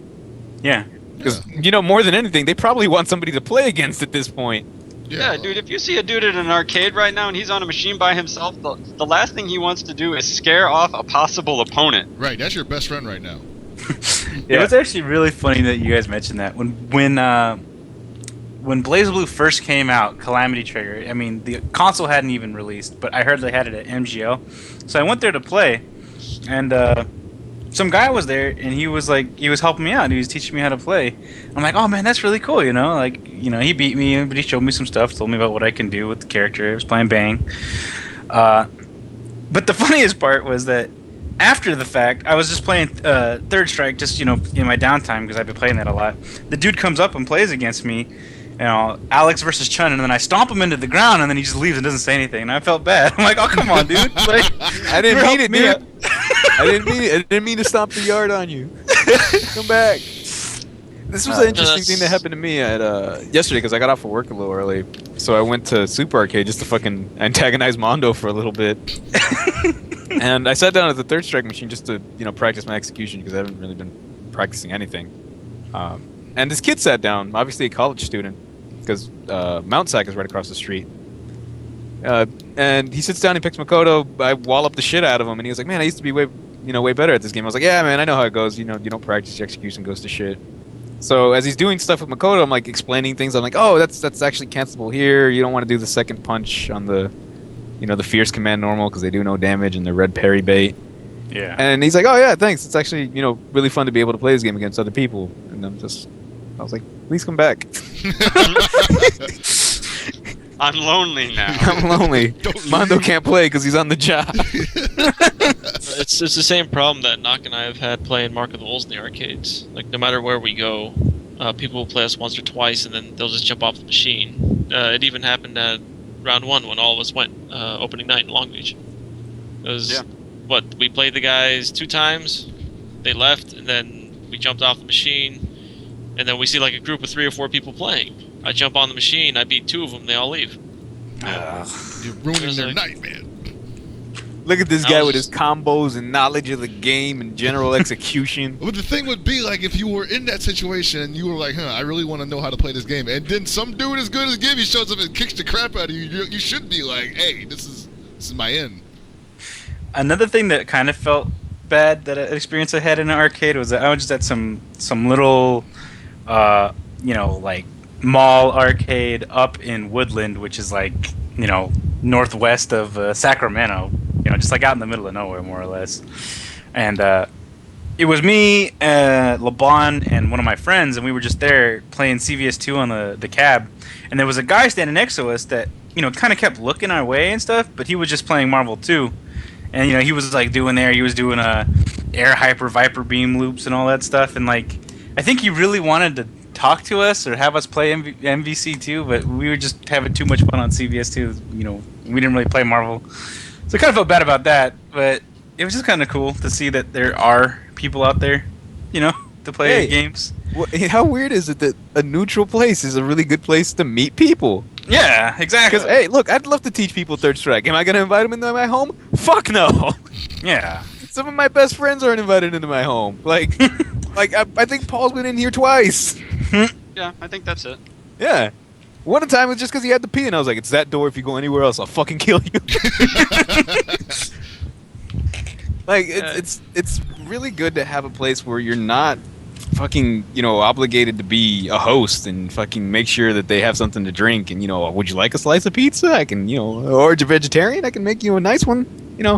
Yeah. Because, more than anything, they probably want somebody to play against at this point. Yeah, dude, if you see a dude at an arcade right now and he's on a machine by himself, the last thing he wants to do is scare off a possible opponent. Right, that's your best friend right now. It was actually really funny that you guys mentioned that. When BlazBlue first came out, Calamity Trigger, I mean, the console hadn't even released, but I heard they had it at MGO. So I went there to play, and some guy was there, and he was helping me out. He was teaching me how to play. I'm like, oh man, that's really cool, he beat me, but he showed me some stuff, told me about what I can do with the character. I was playing Bang. But the funniest part was that after the fact, I was just playing Third Strike, just in my downtime because I've been playing that a lot. The dude comes up and plays against me, Alex versus Chun, and then I stomp him into the ground, and then he just leaves and doesn't say anything, and I felt bad. I'm like, oh come on, dude! Like, I didn't you're mean it, helping me dude. out. I didn't mean it. I didn't mean to stomp the yard on you. Come back. This was an interesting thing that happened to me at yesterday because I got off of work a little early. So I went to Super Arcade just to fucking antagonize Mondo for a little bit. And I sat down at the Third Strike machine just to practice my execution because I haven't really been practicing anything. And this kid sat down, obviously a college student, because Mount Sac is right across the street. And he sits down, he picks Makoto, I wallop the shit out of him, and he was like, man, I used to be way better at this game. I was like, yeah, man, I know how it goes. You don't practice, your execution goes to shit. So as he's doing stuff with Makoto, I'm like explaining things. I'm like, oh, that's actually cancelable here. You don't want to do the second punch on the, the fierce command normal because they do no damage and the red parry bait. Yeah. And he's like, oh yeah, thanks. It's actually really fun to be able to play this game against other people. And I was like, please come back. I'm lonely now. I'm lonely. Don't Mondo leave. can't play because he's on the job. It's the same problem that Nock and I have had playing Mark of the Wolves in the arcades. Like, no matter where we go, people will play us once or twice, and then they'll just jump off the machine. It even happened at round 1 when all of us went opening night in Long Beach. It was, we played the guys 2 times, they left, and then we jumped off the machine, and then we see like a group of 3 or 4 people playing. I jump on the machine, I beat 2 of them, they all leave. You're ruining It's their like- night, man. Look at this I guy was with his just- combos and knowledge of the game and general execution. But the thing would be like if you were in that situation and you were like, I really want to know how to play this game, and then some dude as good as Gibby shows up and kicks the crap out of you. You should be like, hey, this is my end. Another thing that kind of felt bad, that an experience I had in an arcade, was that I was just at some little, like mall arcade up in Woodland, which is like, northwest of Sacramento. You know, just like out in the middle of nowhere, more or less. And it was me, LeBron, and one of my friends, and we were just there playing CVS2 on the cab. And there was a guy standing next to us that, you know, kind of kept looking our way and stuff, but he was just playing Marvel 2. And, you know, he was, like, he was doing air hyper viper beam loops and all that stuff. And, like, I think he really wanted to talk to us or have us play MVC2, but we were just having too much fun on CVS2. You know, we didn't really play Marvel. So I kind of felt bad about that, but it was just kind of cool to see that there are people out there, you know, to play games. Well, how weird is it that a neutral place is a really good place to meet people? Yeah, exactly. Because, hey, look, I'd love to teach people Third Strike. Am I going to invite them into my home? Fuck no. Yeah. Some of my best friends aren't invited into my home. Like, I think Paul's been in here twice. Yeah, I think that's it. Yeah. One time it was just because he had to pee, and I was like, it's that door. If you go anywhere else, I'll fucking kill you. Like, it's really good to have a place where you're not fucking, you know, obligated to be a host and fucking make sure that they have something to drink. And, you know, would you like a slice of pizza? I can, you know, or you're vegetarian, I can make you a nice one. You know,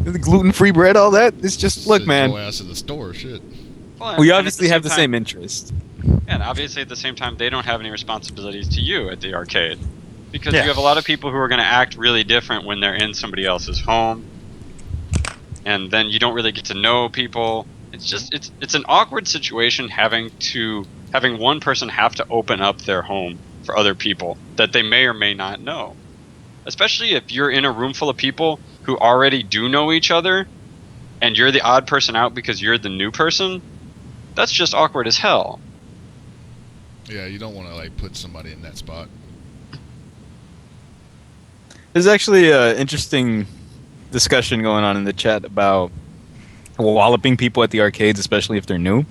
the gluten-free bread, all that. It's just, look, man. Go ass to the store, shit. Well, We and obviously have the same interest. And obviously at the same time, they don't have any responsibilities to you at the arcade. Because Yeah. you have a lot of people who are going to act really different when they're in somebody else's home. And then you don't really get to know people. It's just, it's an awkward situation having one person have to open up their home for other people that they may or may not know. Especially if you're in a room full of people who already do know each other, and you're the odd person out because you're the new person. That's just awkward as hell. Yeah, you don't want to like put somebody in that spot. There's actually an interesting discussion going on in the chat about walloping people at the arcades, especially if they're new.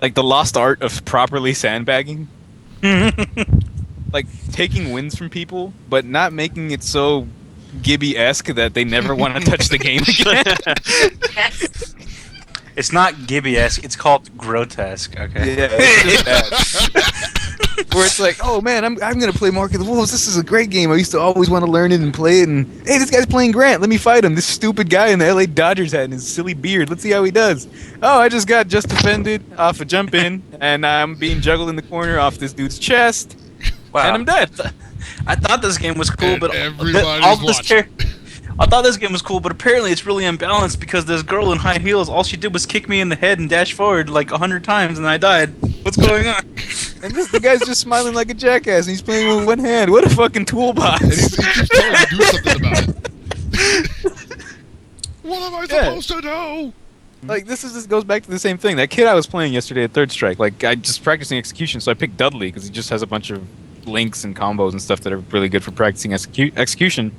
Like the lost art of properly sandbagging. Like taking wins from people, but not making it so Gibby-esque that they never want to touch the game again. Yes. It's not Gibby-esque, it's called grotesque, okay? Yeah, it's just bad. Where it's like, oh man, I'm gonna play Mark of the Wolves. This is a great game. I used to always want to learn it and play it. And hey, this guy's playing Grant. Let me fight him. This stupid guy in the LA Dodgers hat and his silly beard. Let's see how he does. Oh, I just got just defended off a jump in, and I'm being juggled in the corner off this dude's chest, and I'm dead. I thought this game was cool, And but everybody's watching. I thought this game was cool, but apparently it's really imbalanced because this girl in high heels, all she did was kick me in the head and dash forward like 100 times, and I died. What's going on? And the guy's just smiling like a jackass, and he's playing with one hand. What a fucking toolbox! And he keeps telling you to do something about it. What am I supposed to do? Like this goes back to the same thing. That kid I was playing yesterday at Third Strike, like I just practicing execution, so I picked Dudley because he just has a bunch of links and combos and stuff that are really good for practicing execution.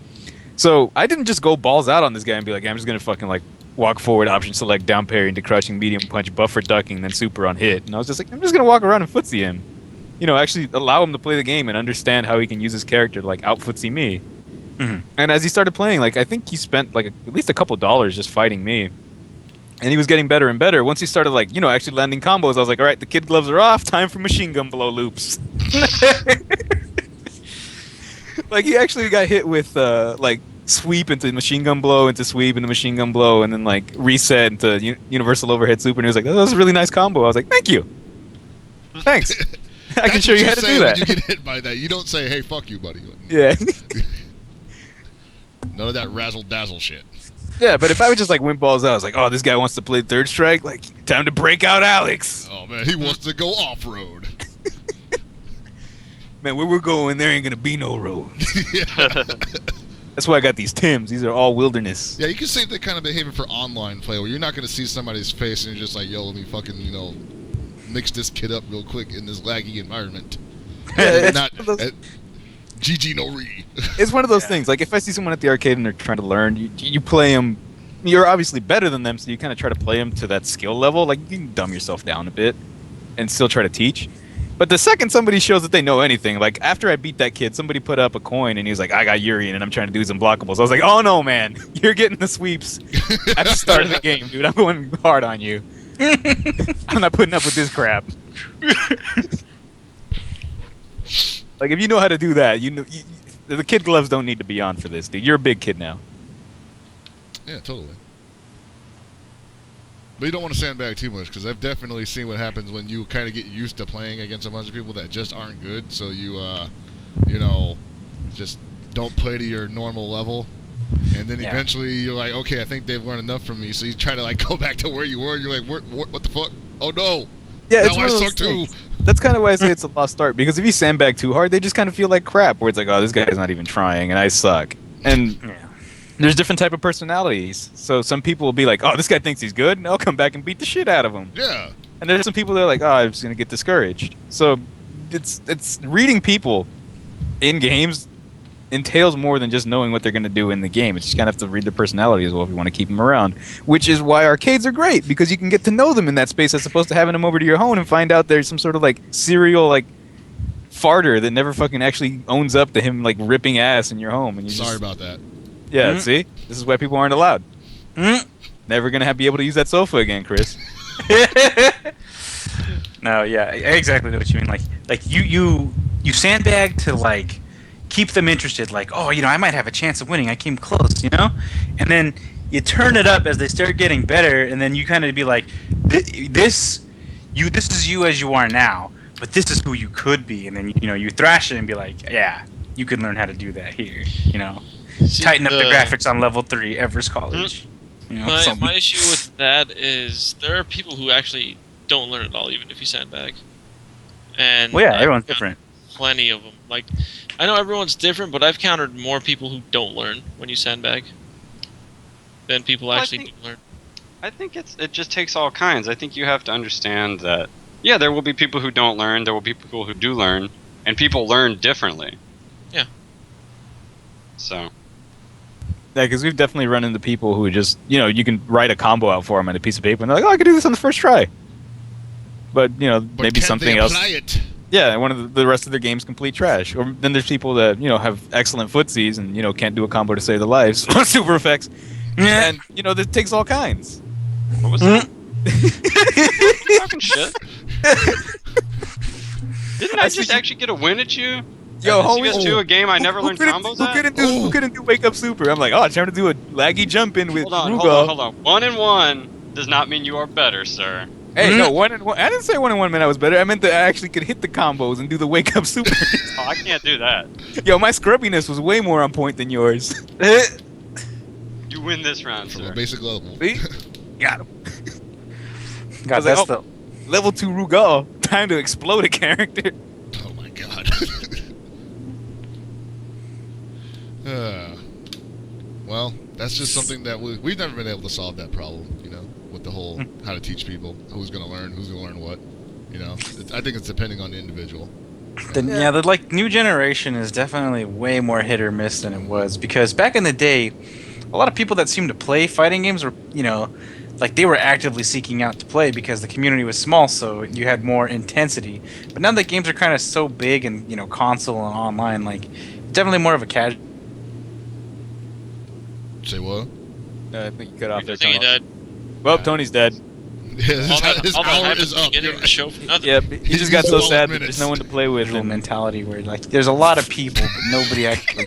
So I didn't just go balls out on this guy and be like, I'm just gonna fucking like walk forward, option select, down parry into crushing, medium punch, buffer ducking, then super on hit. And I was just like, I'm just gonna walk around and footsie him. You know, actually allow him to play the game and understand how he can use his character to like out footsie me. And as he started playing, like I think he spent like at least a couple dollars just fighting me. And he was getting better and better. Once he started like, you know, actually landing combos, I was like, all right, the kid gloves are off, time for machine gun blow loops. Like he actually got hit with like sweep into machine gun blow into sweep into machine gun blow and then like reset into universal overhead super, and he was like, that was a really nice combo. I was like, thank you, thanks. I can show you how to do that. When you get hit by that, you don't say, hey, fuck you, buddy. Yeah. None of that razzle dazzle shit. Yeah, but if I would just like went balls out, I was like, oh, this guy wants to play Third Strike, like time to break out Alex. Oh man, he wants to go off road. Man, where we're going, there ain't gonna be no road. Yeah. That's why I got these Tims. These are all wilderness. Yeah, you can save that kind of behavior for online play where you're not going to see somebody's face and you're just like, yo, let me fucking, you know, mix this kid up real quick in this laggy environment. Yeah, Not GG no re. It's one of those things. Like if I see someone at the arcade and they're trying to learn, you play them. You're obviously better than them, so you kind of try to play them to that skill level. Like you can dumb yourself down a bit and still try to teach. But the second somebody shows that they know anything, like after I beat that kid, somebody put up a coin and he was like, I got Urian and I'm trying to do some blockables. I was like, oh no, man, you're getting the sweeps at the start of the game, dude. I'm going hard on you. I'm not putting up with this crap. Like if you know how to do that, you know The kid gloves don't need to be on for this, dude. You're a big kid now. Yeah, totally. But you don't want to sandbag too much, because I've definitely seen what happens when you kind of get used to playing against a bunch of people that just aren't good. So you, just don't play to your normal level. And then eventually you're like, okay, I think they've learned enough from me. So you try to like go back to where you were. You're like, what the fuck? Oh no! Yeah, now I suck too. That's kind of why I say it's a lost start, because if you sandbag too hard, they just kind of feel like crap. Where it's like, oh, this guy's not even trying, and I suck. And there's different type of personalities. So some people will be like, oh, this guy thinks he's good, and I'll come back and beat the shit out of him. Yeah. And there's some people that are like, oh, I'm just gonna get discouraged. So it's reading people in games entails more than just knowing what they're going to do in the game. It's just kind of have to read their personality as well if you want to keep them around, which is why arcades are great, because you can get to know them in that space as opposed to having them over to your home and find out there's some sort of like serial like farter that never fucking actually owns up to him like ripping ass in your home. And Sorry about that. Yeah, see? This is why people aren't allowed. Never going to be able to use that sofa again, Chris. No, yeah, I exactly know what you mean. Like you sandbag to like keep them interested. Like, oh, I might have a chance of winning. I came close, and then you turn it up as they start getting better, and then you kind of be like, this is you as you are now, but this is who you could be, and then you thrash it and be like, yeah, you could learn how to do that here, Tighten up the graphics on level 3, Everest College. My issue with that is there are people who actually don't learn at all, even if you sandbag. And well, yeah, everyone's different. Plenty of them. Like, I know everyone's different, but I've countered more people who don't learn when you sandbag than people actually do learn. I think it just takes all kinds. I think you have to understand that, yeah, there will be people who don't learn, there will be people who do learn, and people learn differently. Yeah. So. Yeah, because we've definitely run into people who just, you can write a combo out for them on a piece of paper, and they're like, oh, I could do this on the first try. But, But maybe can something they else. apply it? Yeah, one of the rest of their game's complete trash. Or then there's people that, have excellent footsies and, can't do a combo to save their lives. Super effects. And, that takes all kinds. What was that? Talking shit. Didn't I just actually get a win at you? Yo, homie, CS2, a game I never learned combos at? Who couldn't do Wake Up Super? I'm like, oh, I'm trying to do a laggy jump in with Rugal. Hold on. 1-1 does not mean you are better, sir. Hey, no, 1-1. I didn't say 1-1 meant I was better. I meant that I actually could hit the combos and do the Wake Up Super. Oh, I can't do that. Yo, my scrubbiness was way more on point than yours. You win this round, From sir. a basic level. See? Got him. God, that's the level 2 Rugal. Time to explode a character. Oh my god. Well, that's just something that we've never been able to solve that problem, with the whole how to teach people who's going to learn what, I think it's depending on the individual. the new generation is definitely way more hit or miss than it was, because back in the day, a lot of people that seemed to play fighting games were, they were actively seeking out to play because the community was small, so you had more intensity. But now that games are kind of so big and, console and online, definitely more of a casual. Say what? I think you cut off there, I think he Tony. died. Well, Tony's dead. His All hour that is up. beginning of the show for nothing. Yeah, he just got so He's sad that 12 minutes. there's no one to play with. Visual And mentality where there's a lot of people, but nobody actually.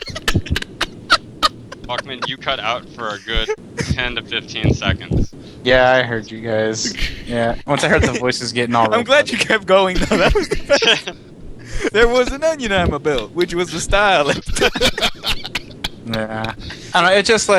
Hawkman, you cut out for a good 10 to 15 seconds. Yeah, I heard you guys. Yeah, once I heard the voices getting all. I'm glad you kept going, though. That was the best. There was an onion on my belt, which was the style. Yeah, I don't know. It's just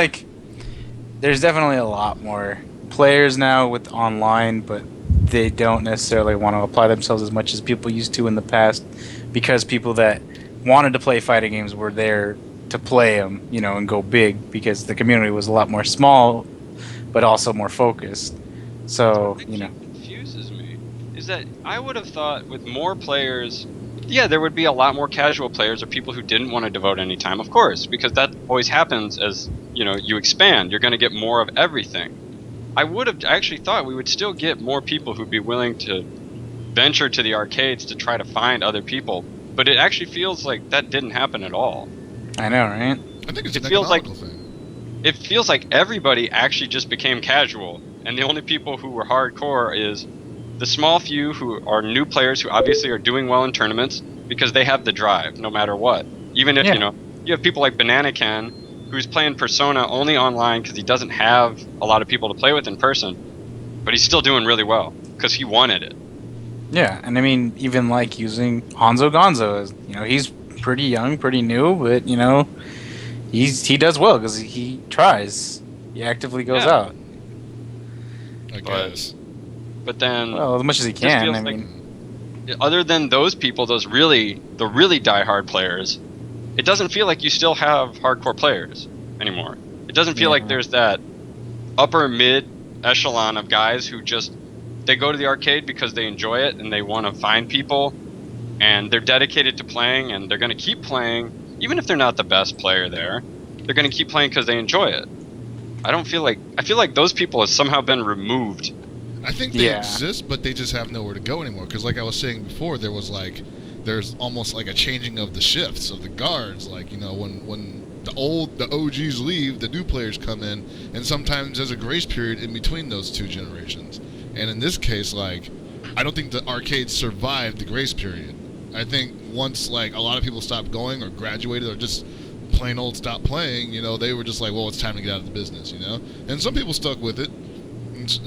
there's definitely a lot more players now with online, but they don't necessarily want to apply themselves as much as people used to in the past, because people that wanted to play fighting games were there to play them, and go big, because the community was a lot more small, but also more focused. So, Confuses me is that I would have thought with more players, yeah, there would be a lot more casual players or people who didn't want to devote any time, of course, because that always happens as, you expand. You're going to get more of everything. I would have actually thought we would still get more people who'd be willing to venture to the arcades to try to find other people, but it actually feels like that didn't happen at all. I know, right? I think it's It an feels like- economical thing. It feels like everybody actually just became casual, and the only people who were hardcore is the small few who are new players who obviously are doing well in tournaments because they have the drive no matter what. Even if, Yeah. you have people like Banana Ken, who's playing Persona only online because he doesn't have a lot of people to play with in person, but he's still doing really well because he wanted it. Yeah, and I mean, even like using Hanzo Gonzo, he's pretty young, pretty new, but he does well because he tries. He actively goes Yeah. out. I guess. But then, Well, as much as he just can. feels I like- mean, other than those people, the really diehard players, it doesn't feel like you still have hardcore players anymore. It doesn't feel like there's that upper mid echelon of guys who just they go to the arcade because they enjoy it and they want to find people, and they're dedicated to playing and they're going to keep playing even if they're not the best player there. They're going to keep playing because they enjoy it. I feel like those people have somehow been removed. I think they exist, but they just have nowhere to go anymore. Because, like I was saying before, there's almost like a changing of the shifts of the guards. Like, when the OGs leave, the new players come in, and sometimes there's a grace period in between those two generations. And in this case, like, I don't think the arcades survived the grace period. I think once like a lot of people stopped going or graduated or just plain old stopped playing, they were just like, well, it's time to get out of the business, And some people stuck with it.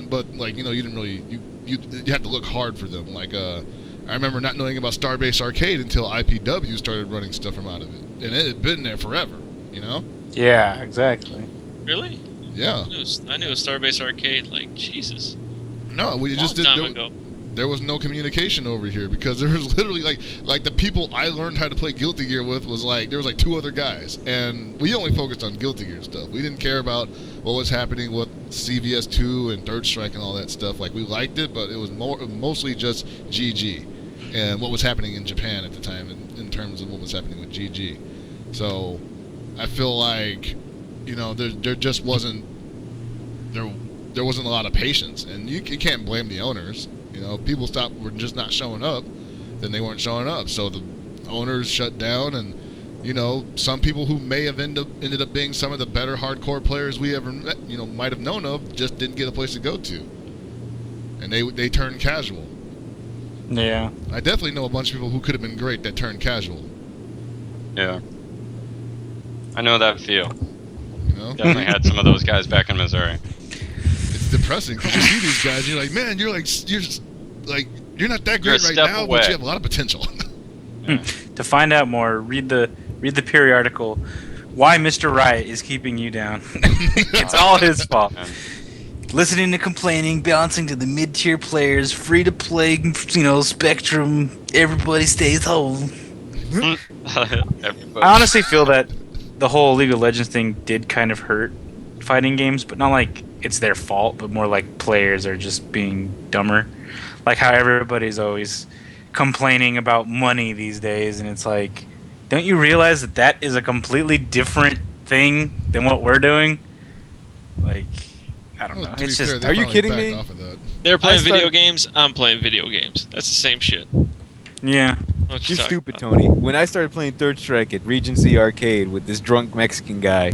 But like you didn't really you had to look hard for them. Like I remember not knowing about Starbase Arcade until IPW started running stuff from out of it, and it had been there forever. Yeah, exactly. Really? Yeah. I knew a Starbase Arcade like Jesus. No, we just Long did. time ago. There was no communication over here because there was literally like the people I learned how to play Guilty Gear with was like there was like 2 other guys, and we only focused on Guilty Gear stuff. We didn't care about what was happening with CVS 2 and Third Strike and all that stuff. Like we liked it, but it was mostly just GG and what was happening in Japan at the time in terms of what was happening with GG. So I feel like there just wasn't there wasn't a lot of patience, and you can't blame the owners. People were just not showing up, then they weren't showing up. So the owners shut down, and some people who may have ended up being some of the better hardcore players we ever met, might have known of, just didn't get a place to go to, and they turned casual. Yeah. I definitely know a bunch of people who could have been great that turned casual. Yeah. I know that feel. Definitely had some of those guys back in Missouri. It's depressing because you see these guys, and you're like, man, you're not that You're a great right step now, away. but you have a lot of potential. To find out more, read the periodical. Why Mr. Riot is keeping you down. It's all his fault. Listening to complaining, bouncing to the mid-tier players, free to play, Spectrum. Everybody stays home. Everybody. I honestly feel that the whole League of Legends thing did kind of hurt fighting games, but not like it's their fault, but more like players are just being dumber. Like how everybody's always complaining about money these days, and it's like, don't you realize that is a completely different thing than what we're doing? Like, I don't know. To be It's fair, just they Are you finally kidding backed me? off of that. They're playing start- video games. I'm playing video games. That's the same shit. yeah. What You're talking stupid, about? Tony. When I started playing Third Strike at Regency Arcade with this drunk Mexican guy,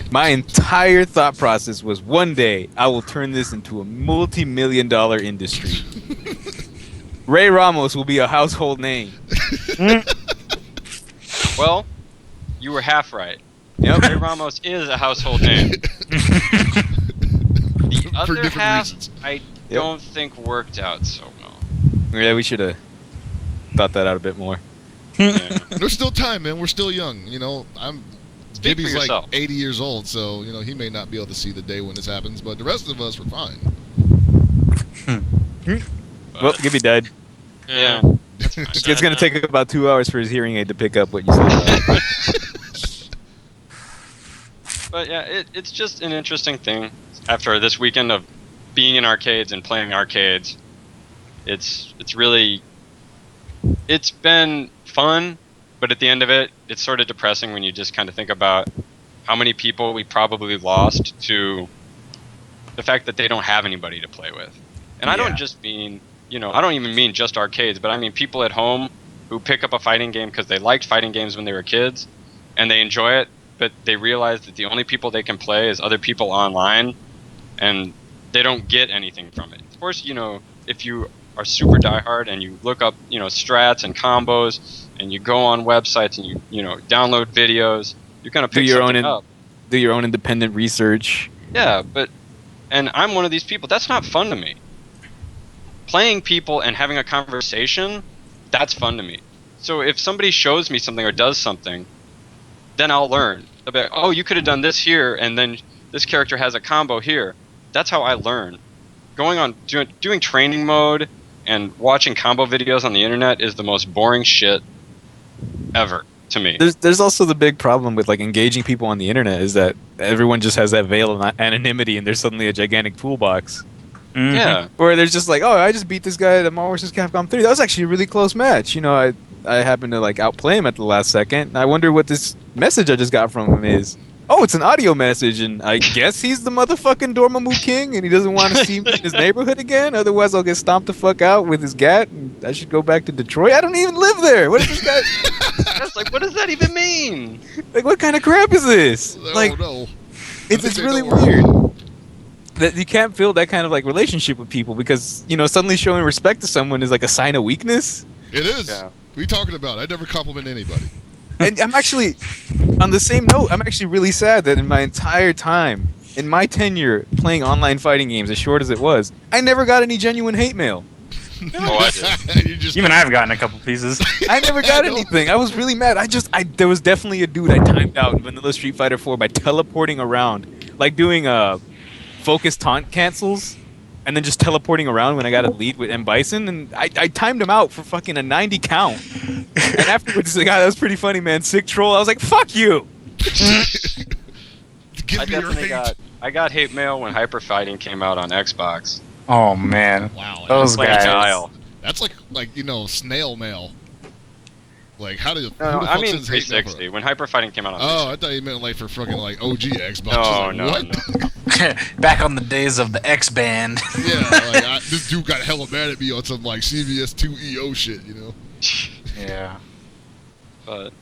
my entire thought process was one day I will turn this into a multi-million-dollar industry. Ray Ramos will be a household name. Well, you were half right. Yep. Ray Ramos is a household name. The For other different half, reasons. I don't think worked out so well. Yeah, we should have thought that out a bit more. Yeah. There's still time, man. We're still young. Speak for Gibby's like yourself. 80 years old, so he may not be able to see the day when this happens, but the rest of us were fine. Well, Gibby died. Yeah. It's going to take about 2 hours for his hearing aid to pick up what you said. But yeah, it's just an interesting thing. After this weekend of being in arcades and playing arcades, it's been fun, but at the end of it, it's sort of depressing when you just kind of think about how many people we probably lost to the fact that they don't have anybody to play with. And I don't just mean, I don't even mean just arcades, but I mean people at home who pick up a fighting game because they liked fighting games when they were kids and they enjoy it, but they realize that the only people they can play is other people online, and they don't get anything from it. Of course, if you are super diehard and you look up, strats and combos, and you go on websites and you download videos, you're gonna pick something up. Do your own independent research. Yeah, and I'm one of these people. That's not fun to me. Playing people and having a conversation, that's fun to me. So if somebody shows me something or does something, then I'll learn. They'll be like, oh, you could have done this here, and then this character has a combo here. That's how I learn. Going on doing training mode and watching combo videos on the internet is the most boring shit ever to me. There's also the big problem with like engaging people on the internet is that everyone just has that veil of anonymity, and there's suddenly a gigantic toolbox. Mhm. Yeah. Where there's just like, oh, I just beat this guy at Marvel vs. Capcom 3. That was actually a really close match. I happened to like outplay him at the last second. And I wonder what this message I just got from him is. Oh, it's an audio message, and I guess he's the motherfucking Dormammu King, and he doesn't want to see me in his neighborhood again. Otherwise, I'll get stomped the fuck out with his gat, and I should go back to Detroit. I don't even live there. What is this guy? That's like, what does that even mean? Like, what kind of crap is this? Oh, Like, no. it's really weird that you can't feel that kind of like relationship with people because suddenly showing respect to someone is like a sign of weakness. It is. Yeah. What are you talking about? I never compliment anybody. And I'm actually, on the same note, I'm actually really sad that in my entire time, in my tenure playing online fighting games, as short as it was, I never got any genuine hate mail. Oh, I did. You just Even I've gotten a couple pieces. I never got anything. I was really mad. There was definitely a dude I timed out in Vanilla Street Fighter 4 by teleporting around, like doing focus taunt cancels, and then just teleporting around when I got a lead with M. Bison, and I timed him out for fucking a 90 count. And afterwards, he's like, that was pretty funny, man. Sick troll. I was like, fuck you. give I me your definitely hate. got hate mail when Hyper Fighting came out on Xbox. Oh man, Wow. those Playing guys. Guile. That's like snail mail. Like how did? No, who the I fuck mean sends hate mail 360. When Hyper Fighting came out on Oh, 360. I thought you meant like for fucking like OG Xbox. No, I was no, like, what? no. Back on the days of the X band. Yeah, like this dude got hella mad at me on some like CVS 2 EO shit, Yeah. But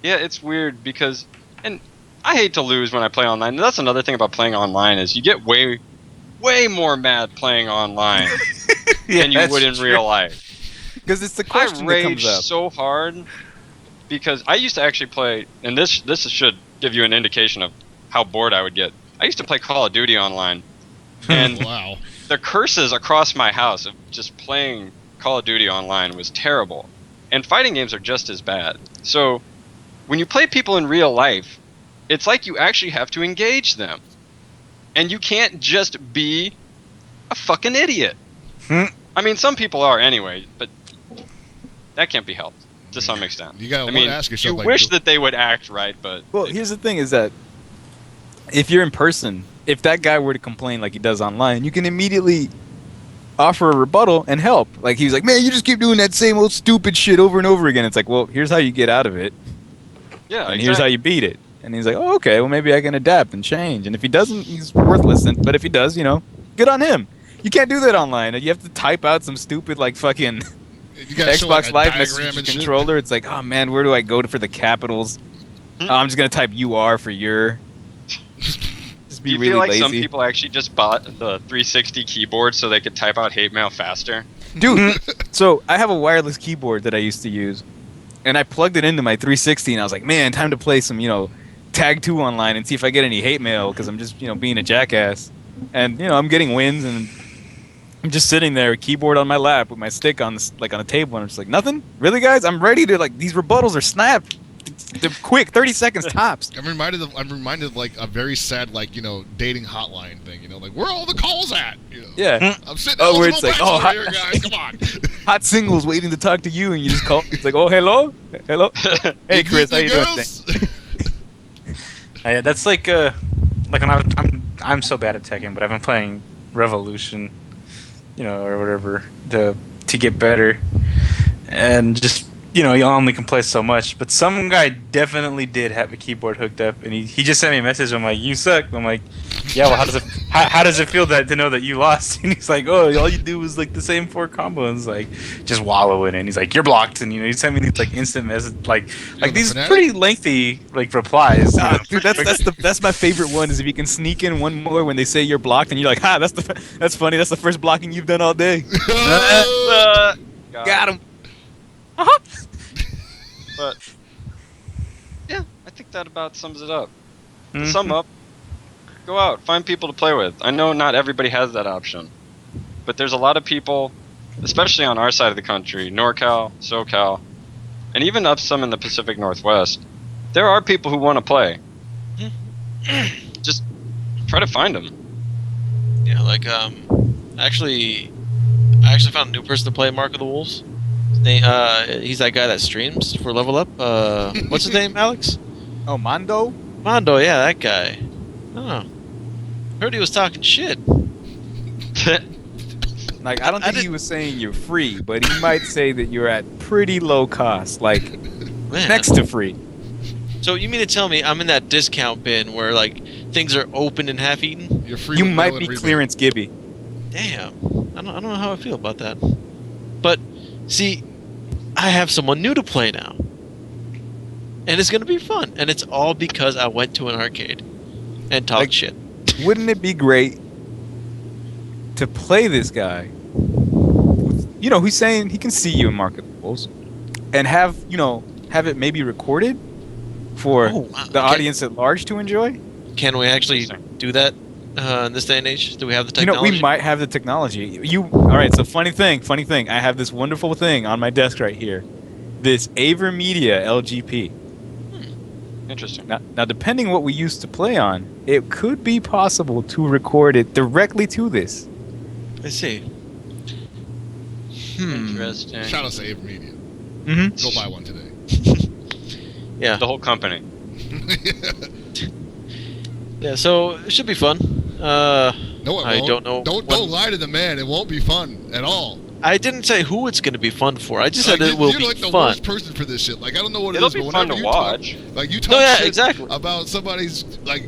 yeah, it's weird because, and I hate to lose when I play online. And that's another thing about playing online is you get way more mad playing online than you that's would in true. real life. Because it's the I question that comes rage up. so hard because I used to actually play, and this should give you an indication of how bored I would get. I used to play Call of Duty online, and Wow. the curses across my house of just playing Call of Duty online was terrible. And fighting games are just as bad. So when you play people in real life, it's like you actually have to engage them. And you can't just be a fucking idiot. I mean, some people are anyway, but that can't be helped to some extent. You gotta I mean, ask yourself. you like, wish that they would act right, but Well, here's the thing: is that if you're in person, if that guy were to complain like he does online, you can immediately offer a rebuttal and help. Like he was like, "Man, you just keep doing that same old stupid shit over and over again." It's like, well, here's how you get out of it, yeah, and here's how you beat it. And he's like, "Oh, okay. Well, maybe I can adapt and change." And if he doesn't, he's worthless. But if he does, good on him. You can't do that online. You have to type out some stupid like fucking you gotta show, like, Xbox a Live diagram message and shit. controller. It's like, oh man, where do I go for the capitals? Oh, I'm just gonna type UR for your. Just Do be you really feel like lazy. some people actually just bought the 360 keyboard so they could type out hate mail faster? Dude, so I have a wireless keyboard that I used to use, and I plugged it into my 360, and I was like, man, time to play some, Tag 2 online and see if I get any hate mail, because I'm just, being a jackass. And, I'm getting wins, and I'm just sitting there, keyboard on my lap with my stick on the table, and I'm just like, nothing? Really, guys? I'm ready to, these rebuttals are snapped. They're quick, 30 seconds tops. I'm reminded of like a very sad dating hotline thing. Like where are all the calls at? Yeah. I'm sitting. Oh, where eligible it's like, bachelor hot- here, guys, come on. Hot singles waiting to talk to you, and you just call. It's like, oh, hello? Hello? Hey, Chris, how you doing? Girls? Yeah, that's like when I'm so bad at Tekken, but I've been playing Revolution, or whatever to get better, and just you know, you only can play so much. But some guy definitely did have a keyboard hooked up, and he just sent me a message. I'm like, you suck. I'm like, yeah. Well, how does it feel to know that you lost? And he's like, oh, all you do was like the same 4 combos, like just wallow in it. And he's like, you're blocked, and he sent me these like instant message, like these fanatic? pretty lengthy like replies. You know? Dude, that's my favorite one. Is if you can sneak in one more when they say you're blocked, and you're like, "Ha, that's funny. That's the first blocking you've done all day." Got him. But yeah, I think that about sums it up. To Mhm. sum up, go out, find people to play with. I know not everybody has that option, but there's a lot of people, especially on our side of the country, NorCal, SoCal, and even up some in the Pacific Northwest. There are people who want to play. Just try to find them. Yeah, like I actually found a new person to play Mark of the Wolves. He's that guy that streams for Level Up. What's his name, Alex? Oh, Mondo. Mondo, yeah, that guy. Oh, heard he was talking shit. Like, I don't think he was saying you're free, but he might say that you're at pretty low cost, like Man. next to free. So you mean to tell me I'm in that discount bin where like things are open and half eaten? You're free You with might mail be and rebate. clearance Gibby. Damn, I don't know how I feel about that. But see, I have someone new to play now, and it's gonna be fun. And it's all because I went to an arcade and talked Like- shit. Wouldn't it be great to play this guy? You know, he's saying he can see you in Market Wolves, and have it maybe recorded for Oh, wow. the audience at large to enjoy. Can we actually do that in this day and age? Do we have the technology? We might have the technology. All right? So funny thing. I have this wonderful thing on my desk right here. This Avermedia LGP. Interesting. Now, depending what we used to play on, it could be possible to record it directly to this. I see. Interesting. Shout out to Ave Media. Mm-hmm. Go buy one today. Yeah. The whole company. Yeah. So it should be fun. No, it I won't. don't know Don't when- lie to the man. It won't be fun at all. I didn't say who it's going to be fun for. I just Like, said it will you're be like the fun. worst person for this shit. Like, I don't know what It'll it is, be but fun whenever to you watch. talk, like you talk No, yeah, shit exactly. about somebody's like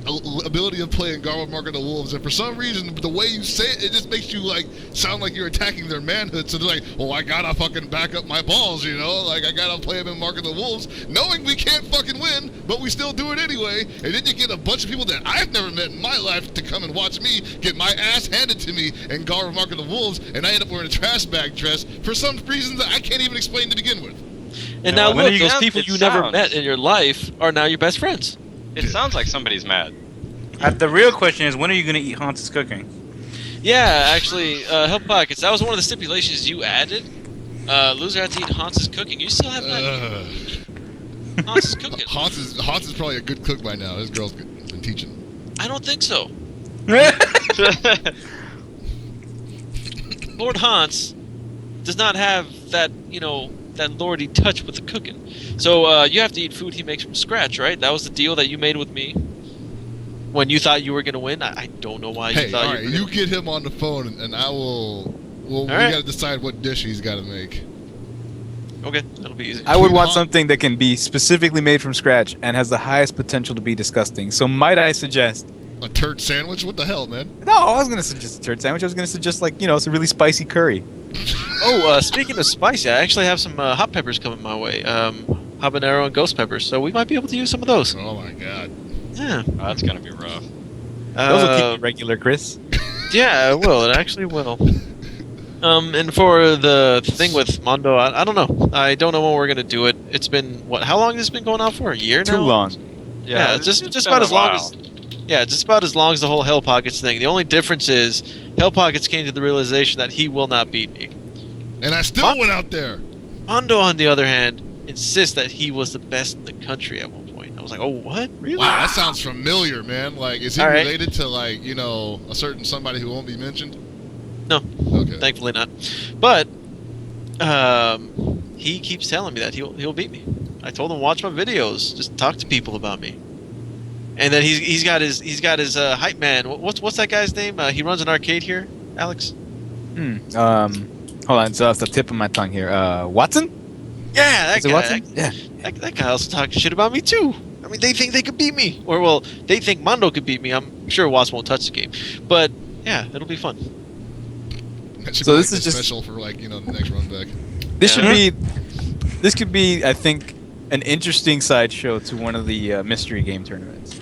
ability of playing Garbo Mark of the Wolves, and for some reason, the way you say it, it just makes you like sound like you're attacking their manhood. So they're like, "Well, I gotta fucking back up my balls," you know? Like I gotta play him in Mark of the Wolves, knowing we can't fucking win, but we still do it anyway. And then you get a bunch of people that I've never met in my life to come and watch me get my ass handed to me in Garbo Mark of the Wolves, and I end up wearing a trash bag dress for some reason that I can't even explain to begin with. And No, now when look, are you those gonna- people it you never sounds- met in your life are now your best friends. It sounds like somebody's mad. The real question is, when are you gonna eat Hans's cooking? Yeah, actually, Help Pockets, that was one of the stipulations you added. Loser had to eat Hans's cooking. You still have not eaten Hans's cooking. Hans is probably a good cook by now. His girl's been teaching. I don't think so. Lord Hans does not have that, that lordy touch with the cooking. So you have to eat food he makes from scratch, right? That was the deal that you made with me when you thought you were going to win. I don't know why you Hey, thought all you right, were you gonna get him on the phone, and I will. Well, we right. got to decide what dish he's got to make. Okay, that'll be easy. I would Sweet want Han- something that can be specifically made from scratch and has the highest potential to be disgusting. So might I suggest? A turd sandwich? What the hell, man? No, I was gonna suggest a turd sandwich. I was gonna suggest it's a really spicy curry. Oh, speaking of spicy, I actually have some hot peppers coming my way. Habanero and ghost peppers, so we might be able to use some of those. Oh my god. Yeah. Oh, that's gonna be rough. Those will keep you regular, Chris. Yeah, it will. It actually will. And for the thing with Mondo, I don't know. I don't know when we're gonna do it. It's been how long has this been going on for? A year now? Too long. Yeah, it's just been about a as long while. as. Yeah, just about as long as the whole Hell Pockets thing. The only difference is Hell Pockets came to the realization that he will not beat me. And I still went out there. Mondo, on the other hand, insists that he was the best in the country at one point. I was like, oh, what? Really? Wow, that sounds familiar, man. Like, is he All right. related to a certain somebody who won't be mentioned? No. Okay. Thankfully not. But he keeps telling me that he'll beat me. I told him watch my videos, just talk to people about me. And then he's got his hype man. What's that guy's name? He runs an arcade here, Alex. Hold on. So that's the tip of my tongue here. Watson? Yeah, that Is it guy. Watson? Yeah. That guy also talking shit about me too. I mean, they think they could beat me, or well, they think Mondo could beat me. I'm sure Watts won't touch the game, but yeah, it'll be fun. That should So be this like is the just- special for like the next run back. This Yeah. should be. This could be, I think, an interesting sideshow to one of the mystery game tournaments.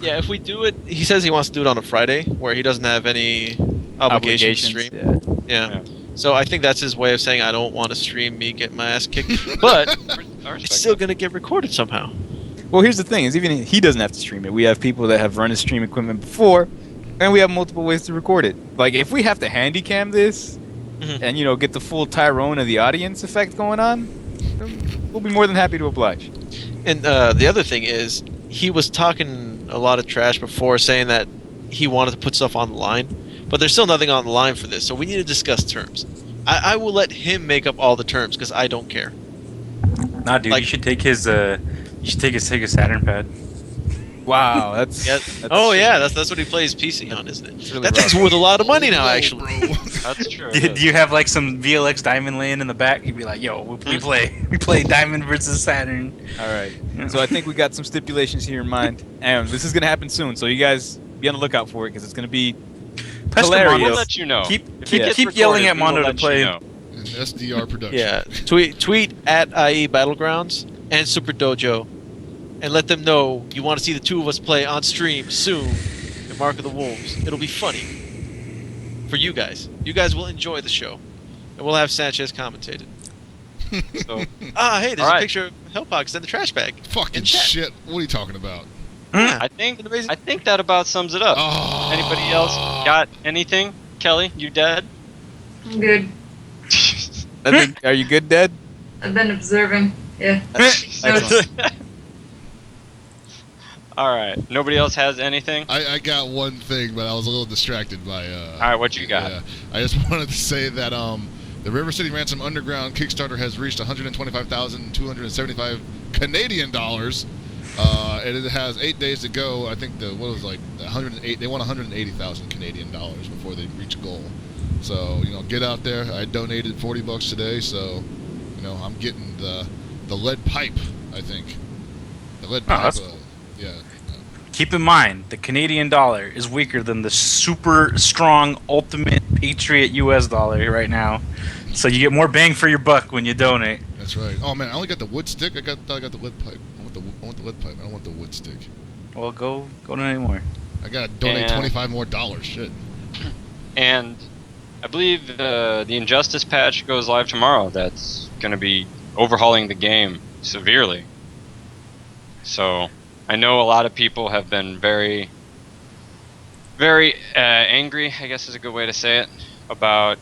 Yeah, if we do it, he says he wants to do it on a Friday where he doesn't have any obligation to stream. Yeah. Yeah. So I think that's his way of saying I don't want to stream me get my ass kicked, but I respect it's still that. gonna get recorded somehow. Well, here's the thing: is even he doesn't have to stream it. We have people that have run his stream equipment before, and we have multiple ways to record it. Like if we have to handycam this, Mhm. and get the full Tyrone of the audience effect going on, we'll be more than happy to oblige. And the other thing is, he was talking a lot of trash before, saying that he wanted to put stuff on the line, but there's still nothing on the line for this, so we need to discuss terms. I will let him make up all the terms because I don't care. Nah, dude, Like- you should take his Sega Saturn pad. Wow, that's, Yeah. that's Oh yeah, that's what he plays PC on, isn't it? It's really That thing's rough. worth a lot of money now, Oh, actually. bro. That's true. Do you have like some VLX Diamond laying in the back? You'd be like, yo, we play Diamond versus Saturn. All right. So I think we got some stipulations here in mind, and this is gonna happen soon. So you guys be on the lookout for it because it's gonna be Pester Hilarious. We'll Mondo, let you know. Keep If keep, it gets keep yelling at recorded, we will Mondo to let you play. know. An SDR production. Yeah, tweet at IE Battlegrounds and Super Dojo, and let them know you want to see the two of us play on stream soon in Mark of the Wolves. It'll be funny for you guys. You guys will enjoy the show, and we'll have Sanchez commentated. So, Hey, there's All a right. picture of Hellpox in the trash bag. Fucking In chat. shit. What are you talking about? Yeah, I think amazing. I think that about sums it up. Oh. Anybody else got anything? Kelly, you dead? I'm good. Are you good, Dad? I've been observing. Yeah. Excellent. All right. Nobody else has anything? I got one thing, but I was a little distracted by. All right, what you got? Yeah, I just wanted to say that the River City Ransom Underground Kickstarter has reached 125,275 Canadian dollars, and it has 8 days to go. I think 108. They want 180,000 Canadian dollars before they reach a goal. So get out there. I donated $40 today, so I'm getting the lead pipe. I think the lead pipe. that's Yeah. Keep in mind, the Canadian dollar is weaker than the super strong ultimate Patriot US dollar right now. So you get more bang for your buck when you donate. That's right. Oh man, I only got the wood stick. I got the lead pipe. I want the lead pipe. I don't want the wood stick. Well, go donate more. I gotta donate And- $25 more. Shit. And I believe the Injustice patch goes live tomorrow. That's going to be overhauling the game severely. So I know a lot of people have been very, very angry, I guess is a good way to say it, about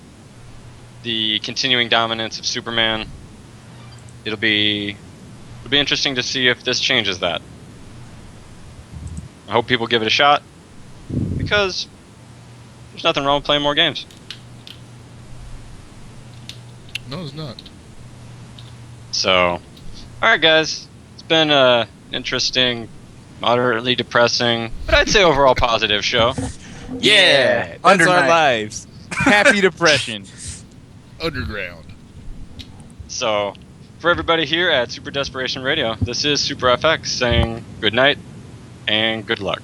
the continuing dominance of Superman. It'll be interesting to see if this changes that. I hope people give it a shot, because there's nothing wrong with playing more games. No, it's not. So, alright guys, it's been interesting, moderately depressing, but I'd say overall positive show. Yeah, that's Under our night. lives. Happy depression. Underground. So, for everybody here at Super Desperation Radio, this is Super FX saying good night and good luck.